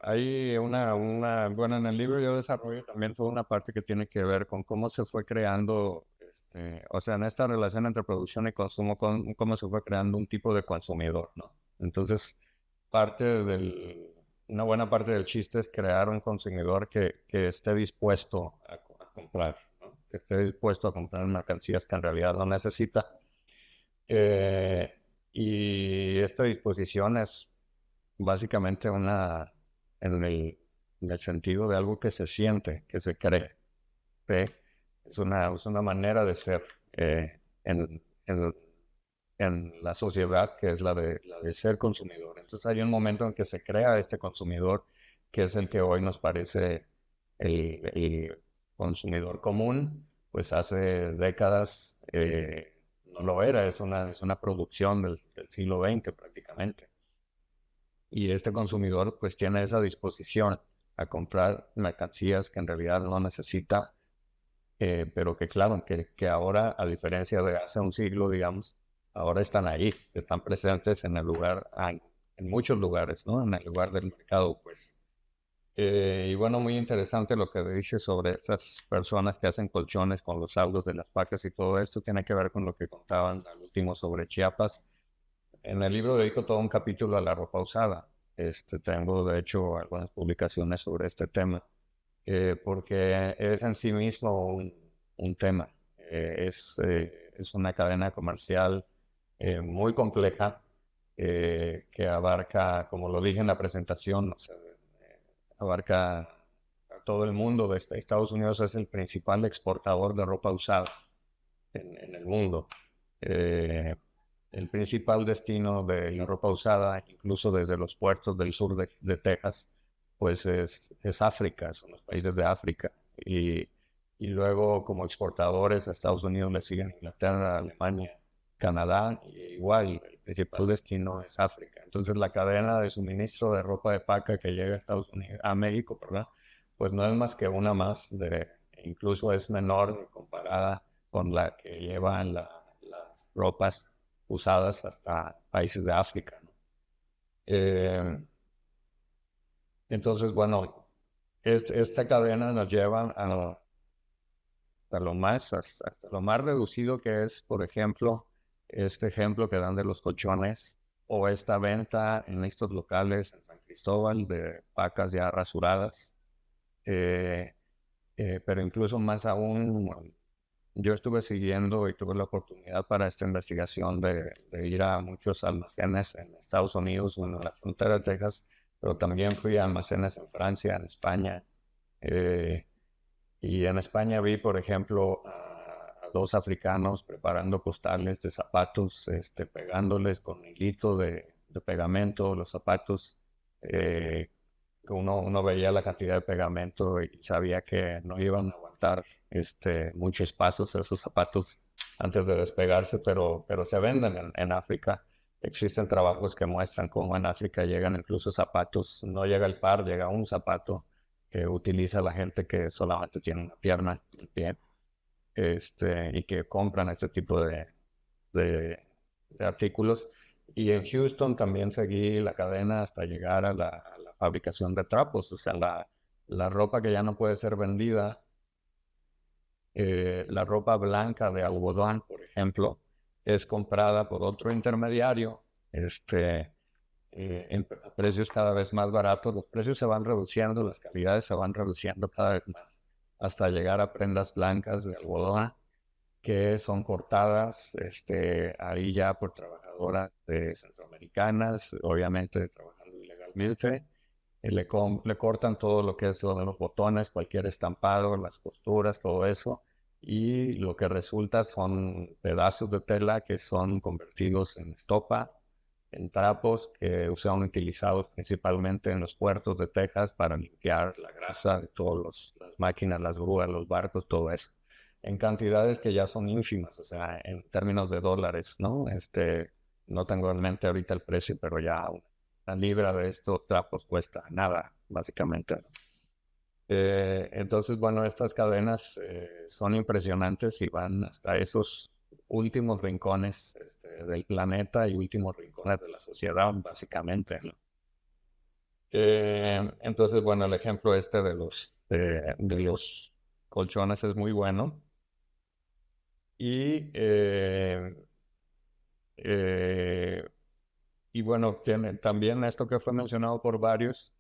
Hay bueno, en el libro yo desarrollo también toda una parte que tiene que ver con cómo se fue creando, o sea, en esta relación entre producción y consumo, cómo se fue creando un tipo de consumidor, ¿no? Entonces, una buena parte del chiste es crear un consumidor que esté dispuesto a comprar, ¿no? Que esté dispuesto a comprar mercancías que en realidad no necesita. Y esta disposición es básicamente en el sentido de algo que se siente, que se cree. ¿Sí? Es una manera de ser en la sociedad que es la de ser consumidor. Entonces hay un momento en que se crea este consumidor que es el que hoy nos parece el consumidor común, pues hace décadas no lo era, es una producción del siglo XX prácticamente. Y este consumidor pues tiene esa disposición a comprar mercancías que en realidad no necesita, pero que claro, que ahora, a diferencia de hace un siglo, digamos, ahora están ahí, están presentes en el lugar, en muchos lugares, ¿no? En el lugar del mercado, pues. Y bueno, muy interesante lo que dije sobre estas personas que hacen colchones con los saldos de las vacas y todo esto tiene que ver con lo que contaban al último sobre Chiapas. En el libro dedico todo un capítulo a la ropa usada. Tengo, de hecho, algunas publicaciones sobre este tema, porque es en sí mismo un tema. Es una cadena comercial muy compleja que abarca, como lo dije en la presentación, o sea, abarca a todo el mundo. Estados Unidos es el principal exportador de ropa usada en el mundo. El principal destino de la ropa usada, incluso desde los puertos del sur de Texas, pues es África, son los países de África. Y luego como exportadores a Estados Unidos le siguen Inglaterra, Alemania, Canadá, y igual el principal destino es África. Entonces la cadena de suministro de ropa de paca que llega a Estados Unidos, a México, ¿verdad? Pues no es más que una más, incluso es menor comparada con la que llevan las ropas usadas hasta países de África, ¿no? Entonces, bueno, esta cadena nos lleva hasta lo más reducido que es, por ejemplo, este ejemplo que dan de los colchones o esta venta en estos locales en San Cristóbal de vacas ya rasuradas. Pero incluso más aún, yo estuve siguiendo y tuve la oportunidad para esta investigación de ir a muchos almacenes en Estados Unidos, en la frontera de Texas, pero también fui a almacenes en Francia, en España. Y en España vi, por ejemplo, a dos africanos preparando costales de zapatos, pegándoles con hilito de pegamento los zapatos. Uno veía la cantidad de pegamento y sabía que no iban a aguantar muchos pasos esos zapatos antes de despegarse, pero se venden en África. Existen trabajos que muestran cómo en África llegan incluso zapatos, no llega el par, llega un zapato que utiliza la gente que solamente tiene una pierna, un pie, y que compran este tipo de artículos. Y en Houston también seguí la cadena hasta llegar a la fabricación de trapos, o sea, la ropa que ya no puede ser vendida, la ropa blanca de algodón, por ejemplo, es comprada por otro intermediario, a precios cada vez más baratos. Los precios se van reduciendo, las calidades se van reduciendo cada vez más, hasta llegar a prendas blancas de algodón que son cortadas ahí ya por trabajadoras centroamericanas, obviamente trabajando ilegalmente. Le cortan todo lo que es los botones, cualquier estampado, las costuras, todo eso. Y lo que resulta son pedazos de tela que son convertidos en estopa, en trapos que son utilizados principalmente en los puertos de Texas para limpiar la grasa de todas las máquinas, las grúas, los barcos, todo eso. En cantidades que ya son ínfimas, o sea, en términos de dólares, ¿no? No tengo en mente ahorita el precio, pero ya una libra de estos trapos cuesta nada, básicamente, ¿no? Entonces, bueno, estas cadenas son impresionantes y van hasta esos últimos rincones del planeta y últimos rincones de la sociedad, básicamente, ¿no? Entonces, bueno, el ejemplo de los colchones es muy bueno. Y bueno, tiene también esto que fue mencionado por varios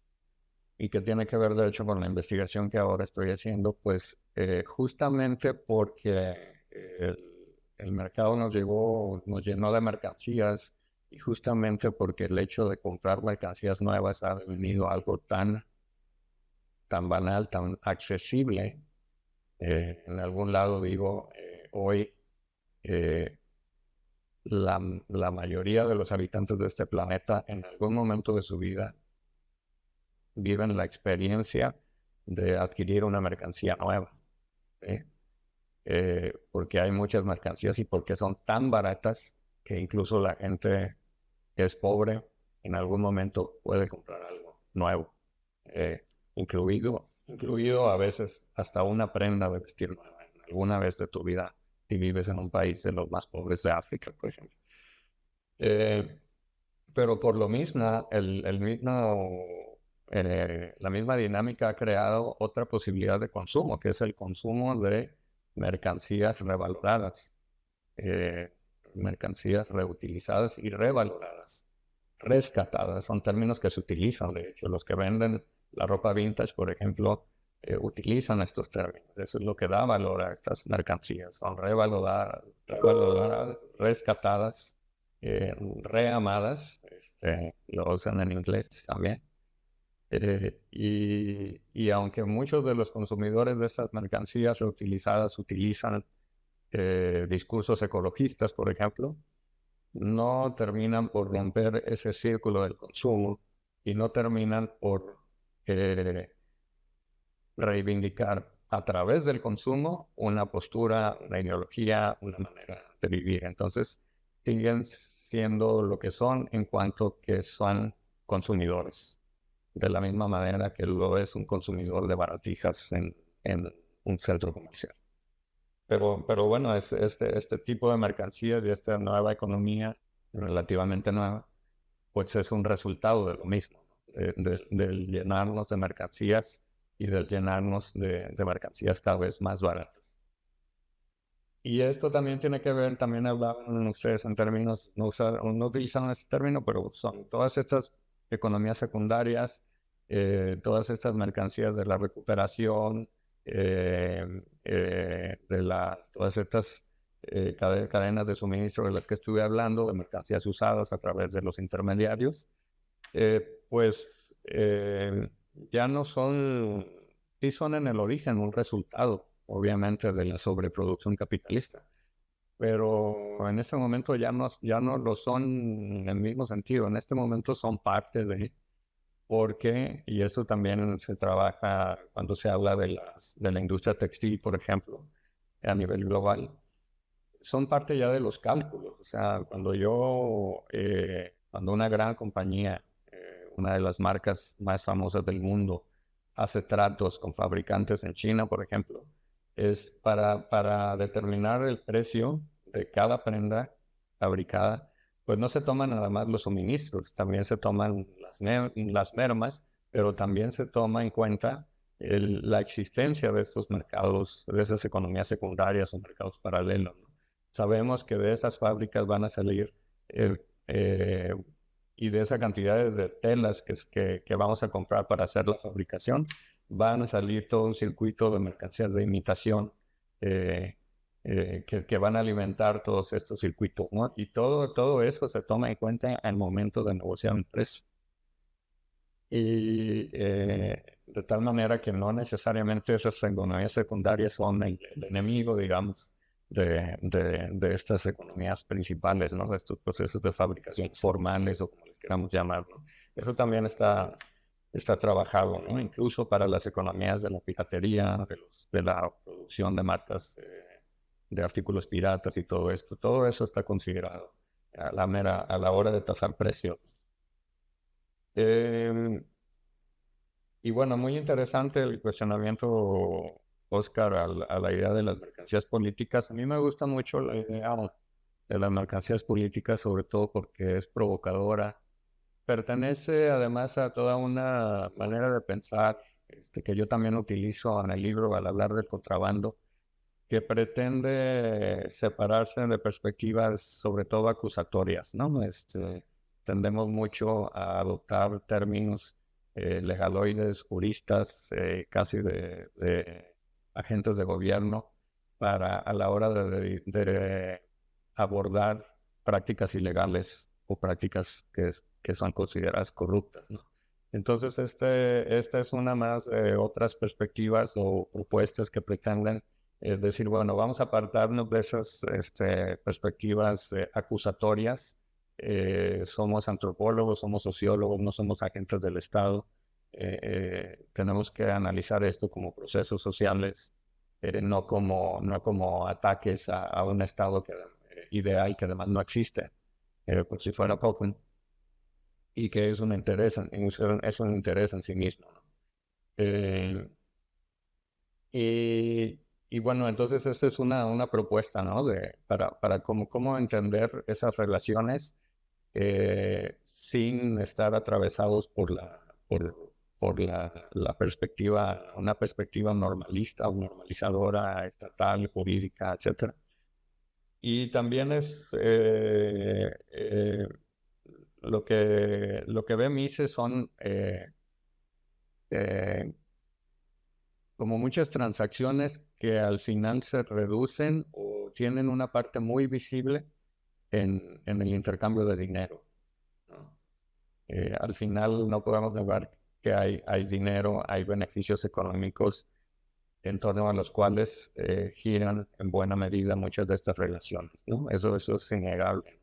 y que tiene que ver de hecho con la investigación que ahora estoy haciendo, pues justamente porque el mercado nos llenó de mercancías y justamente porque el hecho de comprar mercancías nuevas ha devenido algo tan banal, tan accesible. En algún lado digo, hoy la mayoría de los habitantes de este planeta en algún momento de su vida viven la experiencia de adquirir una mercancía nueva, ¿sí? Porque hay muchas mercancías y porque son tan baratas que incluso la gente que es pobre en algún momento puede comprar algo nuevo, incluido a veces hasta una prenda de vestir nueva en alguna vez de tu vida si vives en un país de los más pobres de África, por ejemplo. Pero por lo mismo, la misma dinámica ha creado otra posibilidad de consumo, que es el consumo de mercancías revaloradas, mercancías reutilizadas y revaloradas, rescatadas. Son términos que se utilizan, de hecho. Los que venden la ropa vintage, por ejemplo, utilizan estos términos. Eso es lo que da valor a estas mercancías. Son revaloradas, rescatadas, reamadas, lo usan en inglés también. Y aunque muchos de los consumidores de estas mercancías reutilizadas utilizan discursos ecologistas, por ejemplo, no terminan por romper ese círculo del consumo y no terminan por reivindicar a través del consumo una postura, una ideología, una manera de vivir. Entonces, siguen siendo lo que son en cuanto que son consumidores, de la misma manera que lo es un consumidor de baratijas en un centro comercial. Pero bueno, este tipo de mercancías y esta nueva economía relativamente nueva, pues es un resultado de lo mismo, ¿no? de llenarnos de mercancías y de llenarnos de mercancías cada vez más baratas. Y esto también tiene que ver, también hablaban ustedes en términos, no utilizan ese término, pero son todas estas economías secundarias, todas estas mercancías de la recuperación, todas estas cadenas de suministro de las que estuve hablando, de mercancías usadas a través de los intermediarios, pues ya no son, sí son en el origen un resultado, obviamente, de la sobreproducción capitalista, pero en este momento ya no lo son en el mismo sentido. En este momento son parte de, porque, y esto también se trabaja cuando se habla de la industria textil, por ejemplo, a nivel global, son parte ya de los cálculos. O sea, cuando una gran compañía, una de las marcas más famosas del mundo, hace tratos con fabricantes en China, por ejemplo, es para determinar el precio de cada prenda fabricada, pues no se toman nada más los suministros, también se toman las mermas, pero también se toma en cuenta la existencia de estos mercados, de esas economías secundarias o mercados paralelos, ¿no? Sabemos que de esas fábricas van a salir y de esa cantidad de telas que vamos a comprar para hacer la fabricación, van a salir todo un circuito de mercancías de imitación que van a alimentar todos estos circuitos, ¿no? Y todo eso se toma en cuenta al momento de negociar un precio. Y de tal manera que no necesariamente esas economías secundarias son el enemigo, digamos, de estas economías principales, ¿no? De estos procesos de fabricación formales o como les queramos llamar, ¿no? Eso también está trabajado, ¿no? Incluso para las economías de la piratería, de la producción de marcas de artículos piratas y todo esto. Todo eso está considerado a la hora de tasar precios. Y bueno, muy interesante el cuestionamiento, Oscar, a la idea de las mercancías políticas. A mí me gusta mucho la idea de las mercancías políticas, sobre todo porque es provocadora. Pertenece además a toda una manera de pensar que yo también utilizo en el libro al hablar del contrabando, que pretende separarse de perspectivas sobre todo acusatorias, ¿no? Tendemos mucho a adoptar términos legaloides, juristas, casi de agentes de gobierno, a la hora de abordar prácticas ilegales o prácticas que son consideradas corruptas, ¿no? Entonces, esta es una más de otras perspectivas o propuestas que pretenden decir, bueno, vamos a apartarnos de esas perspectivas acusatorias. Somos antropólogos, somos sociólogos, no somos agentes del Estado. Tenemos que analizar esto como procesos sociales, no como ataques a un Estado ideal que además no existe, por si fuera poco, y que es un interés en sí mismo, ¿no? Y bueno, entonces esta es una propuesta, ¿no? Para cómo entender esas relaciones sin estar atravesados por la perspectiva, una perspectiva normalista o normalizadora, estatal, jurídica, etc. Y también es lo que ve Mises son como muchas transacciones que al final se reducen o tienen una parte muy visible en el intercambio de dinero, ¿no? Al final no podemos negar que hay dinero, hay beneficios económicos en torno a los cuales giran en buena medida muchas de estas relaciones, ¿no? Eso es innegable.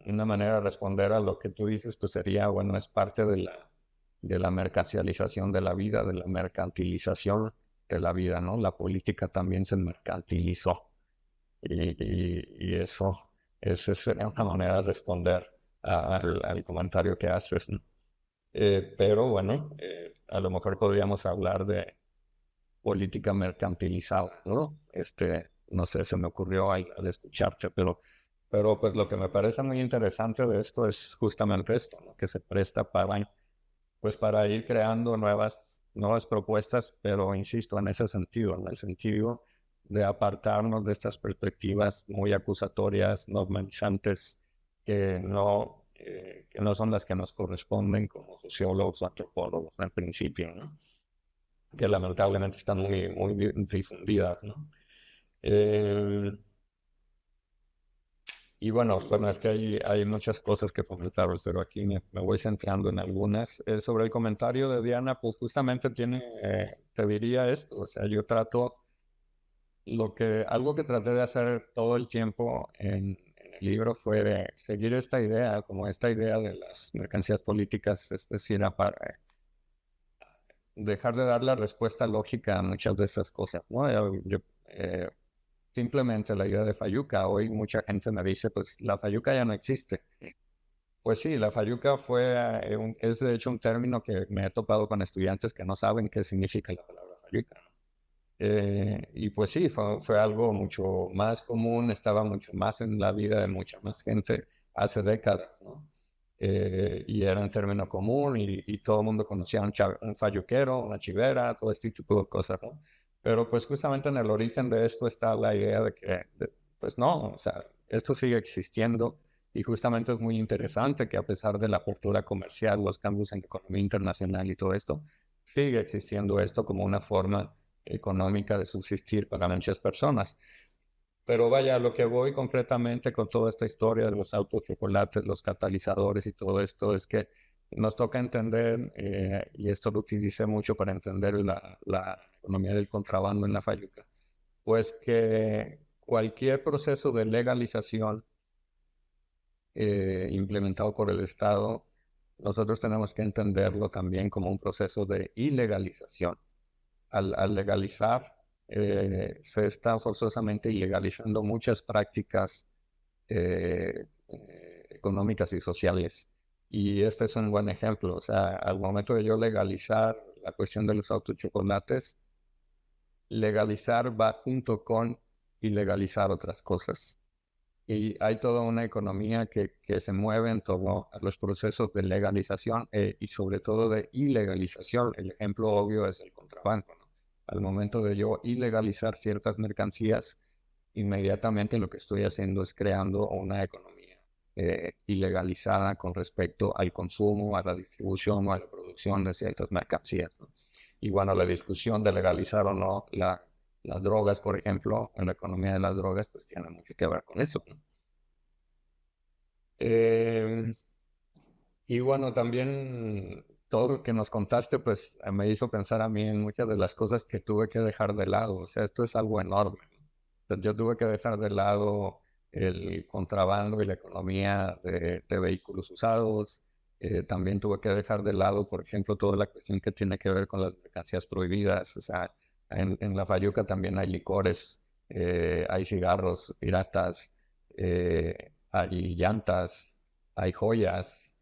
Una manera de responder a lo que tú dices, pues sería, bueno, es parte de la mercancialización de la vida, de la mercantilización de la vida, ¿no? La política también se mercantilizó. Y eso sería una manera de responder al comentario que haces, ¿no? Pero bueno, a lo mejor podríamos hablar de política mercantilizada, ¿no? No sé, se me ocurrió al escucharte, pero pues lo que me parece muy interesante de esto es justamente esto, ¿no? Que se presta para ir creando nuevas propuestas, pero insisto, en ese sentido, en el sentido de apartarnos de estas perspectivas muy acusatorias, normalizantes, que no son las que nos corresponden como sociólogos o antropólogos en principio, ¿no? Que lamentablemente están muy difundidas, ¿no? Y bueno, es que hay muchas cosas que comentar, pero aquí me voy centrando en algunas. Sobre el comentario de Diana, pues justamente te diría esto, o sea, yo trato, algo que traté de hacer todo el tiempo en el libro fue de seguir esta idea, como esta idea de las mercancías políticas, es decir, para dejar de dar la respuesta lógica a muchas de estas cosas, ¿no? Simplemente la idea de fayuca, hoy mucha gente me dice, pues la fayuca ya no existe. Pues sí, la fayuca es de hecho un término que me he topado con estudiantes que no saben qué significa la palabra fayuca, ¿no? Y pues sí, fue algo mucho más común, estaba mucho más en la vida de mucha más gente hace décadas, ¿no? Y era un término común y todo el mundo conocía un fayuquero, una chivera, todo este tipo de cosas, ¿no? Pero pues justamente en el origen de esto está la idea de que, pues no, o sea, esto sigue existiendo y justamente es muy interesante que a pesar de la apertura comercial, los cambios en la economía internacional y todo esto, sigue existiendo esto como una forma económica de subsistir para muchas personas. Pero vaya, lo que voy concretamente con toda esta historia de los autos chocolates, los catalizadores y todo esto es que nos toca entender, y esto lo utilicé mucho para entender la economía del contrabando en la fayuca, pues que cualquier proceso de legalización implementado por el Estado, nosotros tenemos que entenderlo también como un proceso de ilegalización. Al legalizar, se están forzosamente ilegalizando muchas prácticas económicas y sociales. Y este es un buen ejemplo. O sea, al momento de yo legalizar la cuestión de los autochocolates, legalizar va junto con ilegalizar otras cosas. Y hay toda una economía que se mueve en torno a los procesos de legalización y sobre todo de ilegalización. El ejemplo obvio es el contrabando, ¿no? Al momento de yo ilegalizar ciertas mercancías, inmediatamente lo que estoy haciendo es creando una economía ilegalizada con respecto al consumo, a la distribución o a la producción de ciertas mercancías, ¿no? Y bueno, la discusión de legalizar o no las drogas, por ejemplo, en la economía de las drogas, pues tiene mucho que ver con eso, ¿no? Y bueno, también todo lo que nos contaste, pues me hizo pensar a mí en muchas de las cosas que tuve que dejar de lado. O sea, esto es algo enorme, ¿no? O sea, yo tuve que dejar de lado el contrabando y la economía de vehículos usados. También tuve que dejar de lado, por ejemplo, toda la cuestión que tiene que ver con las mercancías prohibidas. O sea, en la fayuca también hay licores, hay cigarros piratas, hay llantas, hay joyas.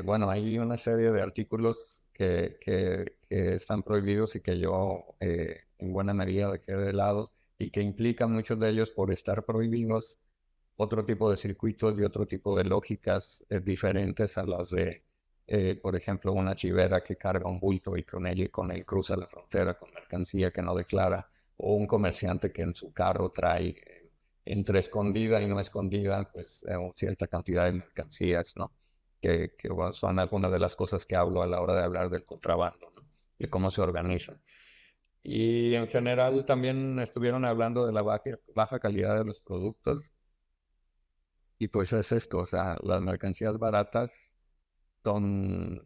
Bueno, hay una serie de artículos que están prohibidos y que yo en buena medida dejé de lado y que implican muchos de ellos por estar prohibidos otro tipo de circuitos y otro tipo de lógicas diferentes a las de, por ejemplo, una chivera que carga un bulto y con él cruza la frontera con mercancía que no declara, o un comerciante que en su carro trae entre escondida y no escondida, pues cierta cantidad de mercancías, ¿no? Que bueno, son algunas de las cosas que hablo a la hora de hablar del contrabando, ¿no? Y cómo se organizan. Y en general también estuvieron hablando de la baja calidad de los productos. Y pues es esto, o sea, las mercancías baratas son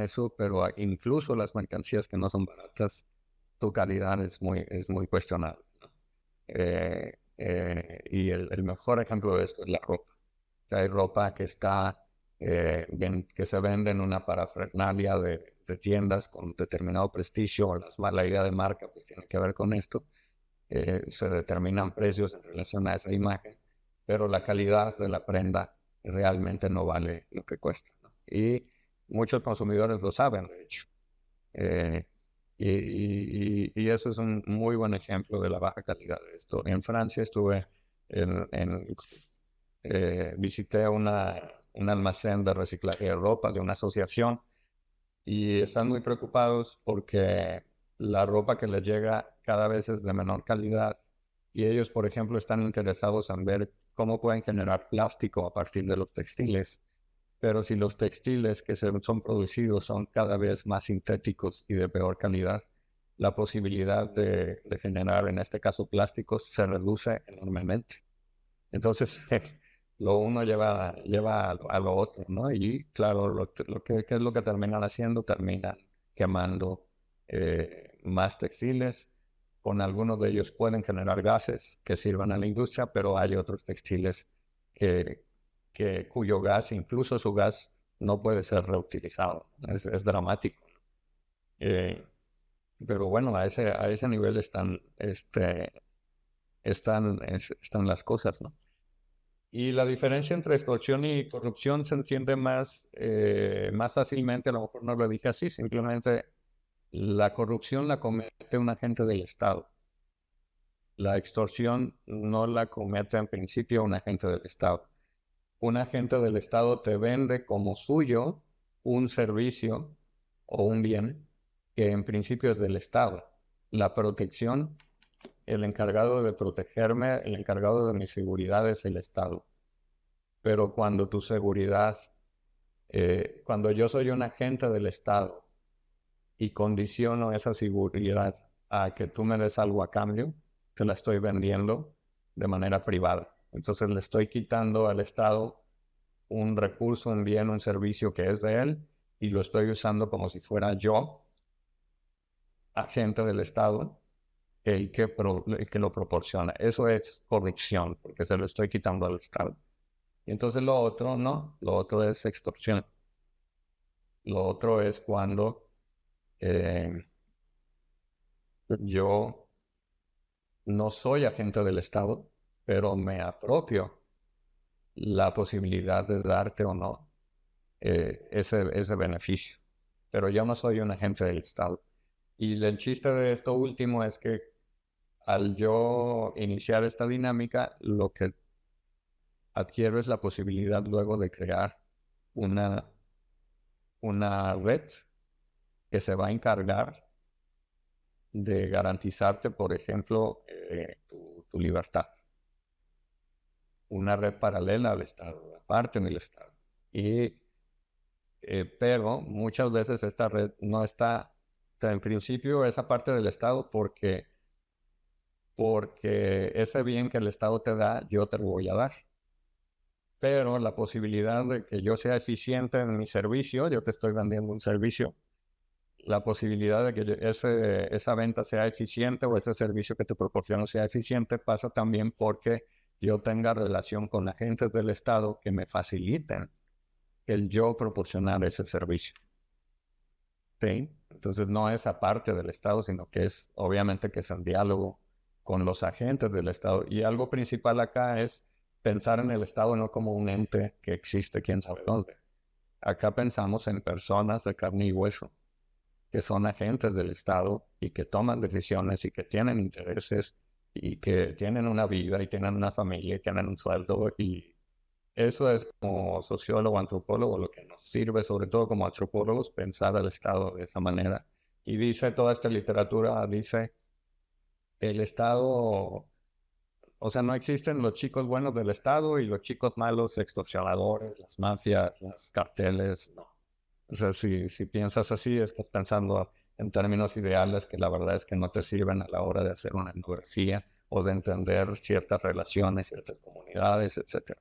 eso, pero incluso las mercancías que no son baratas, su calidad es muy cuestionable, ¿no? Y el mejor ejemplo de esto es la ropa. O sea, hay ropa que que se vende en una parafernalia de tiendas con determinado prestigio, la idea de marca pues tiene que ver con esto. Se determinan precios en relación a esa imagen, pero la calidad de la prenda realmente no vale lo que cuesta, ¿no? Y muchos consumidores lo saben, de hecho. Y eso es un muy buen ejemplo de la baja calidad de esto. En Francia visité un almacén de reciclaje de ropa de una asociación y están muy preocupados porque la ropa que les llega cada vez es de menor calidad Y ellos, por ejemplo, están interesados en ver cómo pueden generar plástico a partir de los textiles. Pero si los textiles que son producidos son cada vez más sintéticos y de peor calidad, la posibilidad de generar, en este caso, plásticos se reduce enormemente. Entonces, lo uno lleva a lo otro, ¿no? Y claro, ¿qué es lo que terminan haciendo? Terminan quemando más textiles. Con algunos de ellos pueden generar gases que sirvan a la industria, pero hay otros textiles cuyo gas, incluso su gas, no puede ser reutilizado. Es dramático. Pero bueno, a ese nivel están las cosas, ¿no? Y la diferencia entre extorsión y corrupción se entiende más fácilmente, a lo mejor no lo dije así, simplemente la corrupción la comete un agente del Estado. La extorsión no la comete en principio un agente del Estado. Un agente del Estado te vende como suyo un servicio o un bien que en principio es del Estado. La protección, el encargado de protegerme, el encargado de mi seguridad es el Estado. Pero cuando tu seguridad, cuando yo soy un agente del Estado y condiciono esa seguridad a que tú me des algo a cambio, te la estoy vendiendo de manera privada. Entonces le estoy quitando al Estado un recurso, un bien, un servicio que es de él y lo estoy usando como si fuera yo, agente del Estado, el que lo proporciona. Eso es corrupción, porque se lo estoy quitando al Estado. Y entonces lo otro no, lo otro es extorsión. Lo otro es cuando yo no soy agente del Estado, pero me apropio la posibilidad de darte o no ese beneficio. Pero yo no soy un agente del Estado. Y el chiste de esto último es que al yo iniciar esta dinámica, lo que adquiero es la posibilidad luego de crear una red que se va a encargar de garantizarte, por ejemplo, tu libertad. Una red paralela al Estado, aparte del Estado. Pero muchas veces esta red no está, en principio esa parte del Estado porque ese bien que el Estado te da, yo te lo voy a dar. Pero la posibilidad de que yo sea eficiente en mi servicio, yo te estoy vendiendo un servicio, la posibilidad de que esa venta sea eficiente o ese servicio que te proporciono sea eficiente pasa también porque yo tenga relación con agentes del Estado que me faciliten el yo proporcionar ese servicio. ¿Sí? Entonces no es aparte del Estado, sino que es obviamente que es en diálogo con los agentes del Estado. Y algo principal acá es pensar en el Estado no como un ente que existe quién sabe dónde. Acá pensamos en personas de carne y hueso, que son agentes del Estado y que toman decisiones y que tienen intereses y que tienen una vida y tienen una familia y tienen un sueldo. Y eso es como sociólogo, antropólogo, lo que nos sirve, sobre todo como antropólogos, pensar al Estado de esa manera. Y dice toda esta literatura, dice, el Estado, o sea, no existen los chicos buenos del Estado y los chicos malos, extorsionadores, las mafias, los carteles, no. O sea, si piensas así, estás pensando en términos ideales que la verdad es que no te sirven a la hora de hacer una etnografía o de entender ciertas relaciones, ciertas comunidades, etc.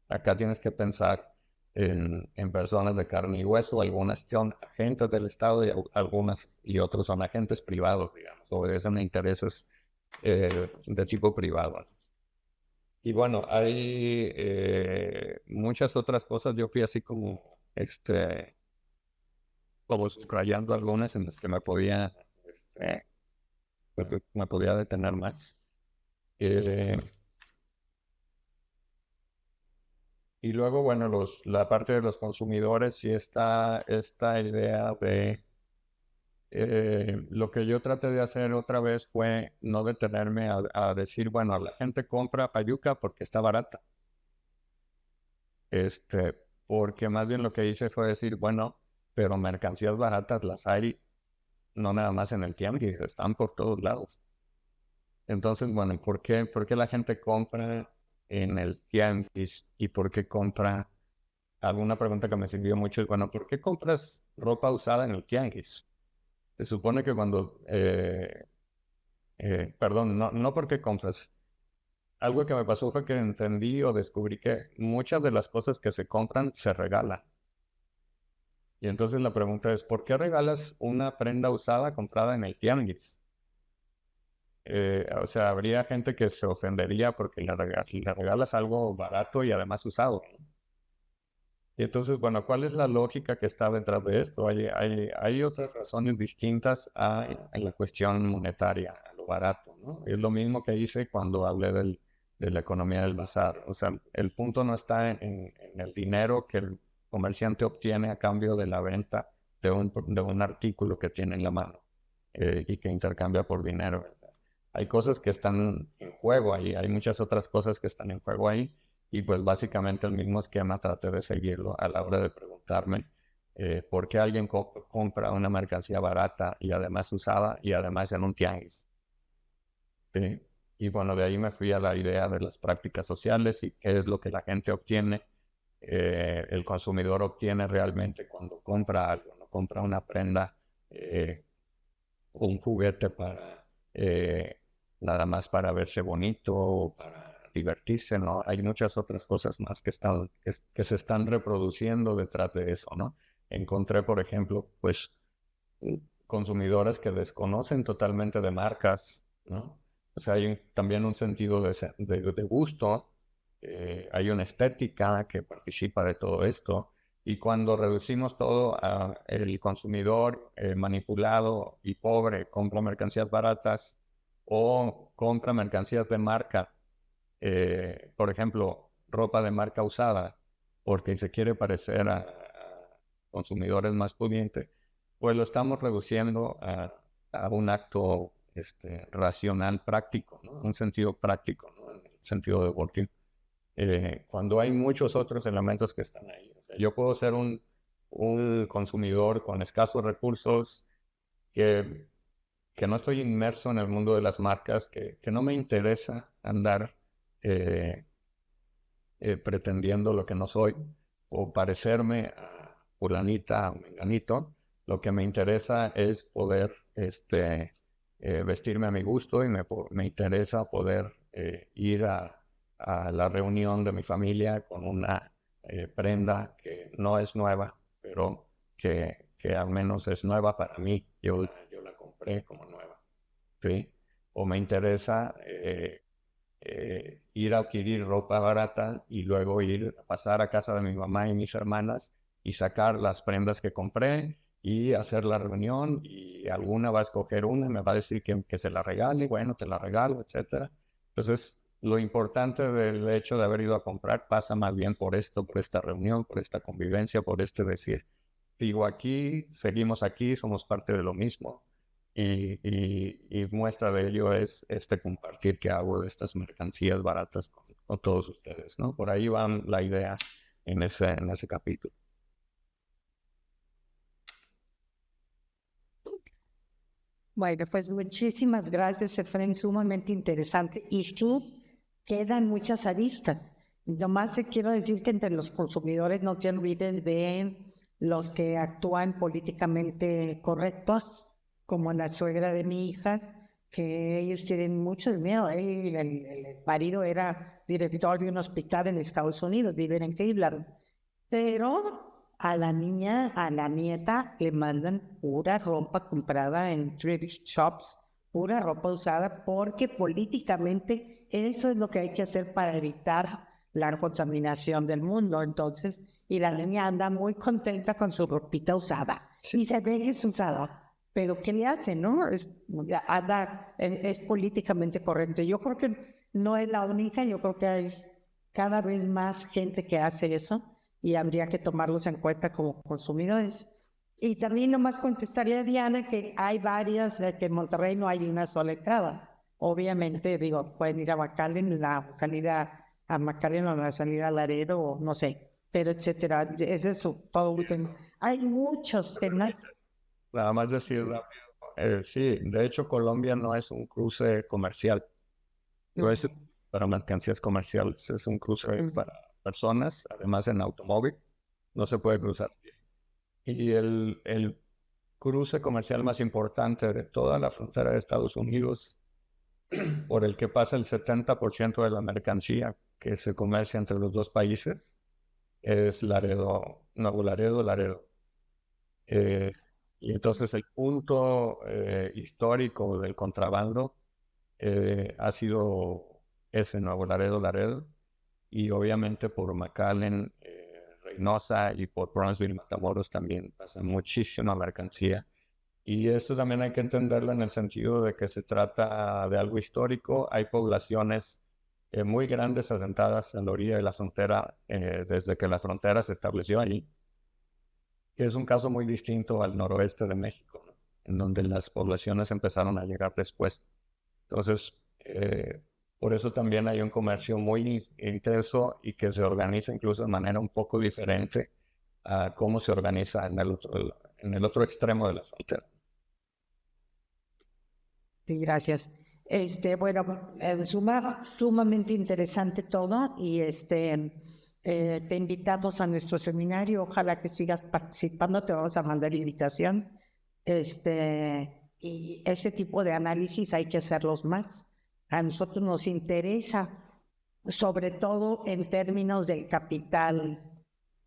Acá tienes que pensar en personas de carne y hueso, algunas son agentes del Estado y algunas y otros son agentes privados, digamos, obedecen a intereses de tipo privado. Y bueno, hay muchas otras cosas. Yo fui así como subrayando algunas en las que me podía detener más. Y luego, bueno, la parte de los consumidores y esta idea de lo que yo traté de hacer otra vez fue no detenerme a decir, bueno, la gente compra fayuca porque está barata. Porque más bien lo que hice fue decir, bueno, pero mercancías baratas las hay no nada más en el tianguis, están por todos lados. Entonces, bueno, ¿por qué la gente compra en el tianguis y por qué compra? Alguna pregunta que me sirvió mucho es, bueno, ¿por qué compras ropa usada en el tianguis? Se supone que perdón, no por qué compras. Algo que me pasó fue que entendí o descubrí que muchas de las cosas que se compran se regalan. Y entonces la pregunta es, ¿por qué regalas una prenda usada comprada en el tianguis? O sea, habría gente que se ofendería porque le regalas algo barato y además usado, ¿no? Y entonces, bueno, ¿cuál es la lógica que está detrás de esto? Hay otras razones distintas a la cuestión monetaria, a lo barato, ¿no? Es lo mismo que hice cuando hablé de la economía del bazar. O sea, el punto no está en el dinero que el comerciante obtiene a cambio de la venta de un artículo que tiene en la mano y que intercambia por dinero, ¿verdad? Hay cosas que están en juego ahí, hay muchas otras cosas que están en juego ahí. Y pues básicamente el mismo esquema traté de seguirlo a la hora de preguntarme por qué alguien compra una mercancía barata y además usada y además en un tianguis. ¿Sí? Y bueno, de ahí me fui a la idea de las prácticas sociales y qué es lo que la gente obtiene, el consumidor obtiene realmente cuando compra algo, no compra una prenda, un juguete nada más para verse bonito o para divertirse, ¿no? Hay muchas otras cosas más que se están reproduciendo detrás de eso, ¿no? Encontré, por ejemplo, pues consumidoras que desconocen totalmente de marcas, ¿no? O sea, hay también un sentido de gusto, hay una estética que participa de todo esto. Y cuando reducimos todo a el consumidor manipulado y pobre compra mercancías baratas o compra mercancías de marca, por ejemplo, ropa de marca usada, porque se quiere parecer a consumidores más pudientes, pues lo estamos reduciendo a un acto racional práctico, ¿no? Un sentido práctico, ¿no? En el sentido de working. Cuando hay muchos otros elementos que están ahí. O sea, yo puedo ser un consumidor con escasos recursos que no estoy inmerso en el mundo de las marcas, que no me interesa andar eh, pretendiendo lo que no soy o parecerme a fulanita o menganito. Lo que me interesa es poder vestirme a mi gusto y me interesa poder ir a la reunión de mi familia con una prenda que no es nueva, pero que al menos es nueva para mí. Yo la compré como nueva, ¿sí? O me interesa ir a adquirir ropa barata y luego ir a pasar a casa de mi mamá y mis hermanas y sacar las prendas que compré y hacer la reunión y alguna va a escoger una y me va a decir que se la regale, bueno, te la regalo, etcétera. Entonces, lo importante del hecho de haber ido a comprar pasa más bien por esto, por esta reunión, por esta convivencia, por decir, sigo aquí, seguimos aquí, somos parte de lo mismo. Y muestra de ello es este compartir que hago de estas mercancías baratas con todos ustedes, ¿no? Por ahí va la idea en ese capítulo. Bueno, pues muchísimas gracias, Efraín, sumamente interesante. Y sí, quedan muchas aristas. Nomás te quiero decir que entre los consumidores no te olvides de los que actúan políticamente correctos, como la suegra de mi hija, que ellos tienen mucho miedo. El marido era director de un hospital en Estados Unidos, viven en Cleveland. Pero a la niña, a la nieta, le mandan pura ropa comprada en thrift shops, pura ropa usada, porque políticamente eso es lo que hay que hacer para evitar la contaminación del mundo. Entonces, y la niña anda muy contenta con su ropita usada y se ve que es usada. Pero ¿qué le hace, no? Es políticamente correcto. Yo creo que no es la única, yo creo que hay cada vez más gente que hace eso y habría que tomarlos en cuenta como consumidores. Y también nomás contestaría a Diana que hay varias, que en Monterrey no hay una sola entrada. Obviamente, digo, pueden ir a McAllen, la salida a McAllen o la salida a Laredo, o no sé, pero etcétera. Es eso, todo un tema. Hay muchos temas. Nada más decir rápido. Sí, de hecho Colombia no es un cruce comercial. Pero ese para mercancías comerciales, es un cruce para personas, además en automóvil, no se puede cruzar. Y el cruce comercial más importante de toda la frontera de Estados Unidos, por el que pasa el 70% de la mercancía que se comercia entre los dos países, es Laredo, Nuevo Laredo, Laredo. Y entonces el punto histórico del contrabando ha sido ese Nuevo Laredo, Laredo, y obviamente por McAllen, Reynosa y por Brownsville, Matamoros también pasa muchísima mercancía. Y esto también hay que entenderlo en el sentido de que se trata de algo histórico. Hay poblaciones muy grandes asentadas en la orilla de la frontera desde que la frontera se estableció allí, que es un caso muy distinto al noroeste de México, ¿no? En donde las poblaciones empezaron a llegar después. Entonces, por eso también hay un comercio muy intenso y que se organiza incluso de manera un poco diferente a cómo se organiza en el otro extremo de la frontera. Sí, gracias. Bueno, sumamente interesante todo y te invitamos a nuestro seminario. Ojalá que sigas participando, te vamos a mandar invitación. Y ese tipo de análisis hay que hacerlos más. A nosotros nos interesa, sobre todo en términos del capital,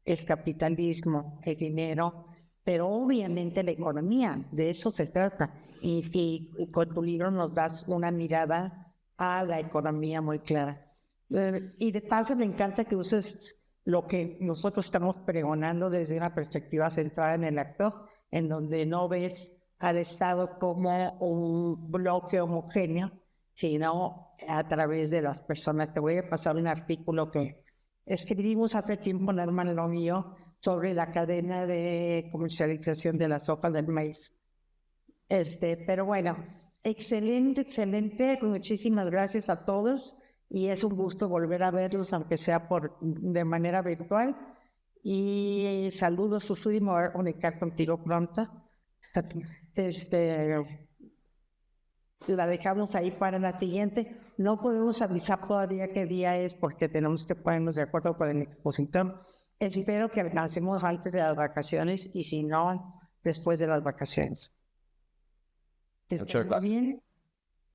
el capitalismo, el dinero, pero obviamente la economía, de eso se trata. Y si con tu libro nos das una mirada a la economía muy clara. Y de paso me encanta que uses lo que nosotros estamos pregonando desde una perspectiva centrada en el actor, en donde no ves al Estado como un bloque homogéneo, sino a través de las personas. Te voy a pasar un artículo que escribimos hace tiempo, Norman lo mío, sobre la cadena de comercialización de las hojas del maíz. Pero bueno, excelente, excelente. Muchísimas gracias a todos y es un gusto volver a verlos, aunque sea de manera virtual. Y saludos, Susuri, me voy a comunicar contigo pronto. La dejamos ahí para la siguiente. No podemos avisar todavía qué día es porque tenemos que ponernos de acuerdo con el expositor. Espero que alcancemos antes de las vacaciones y si no, después de las vacaciones. Que estén muy bien.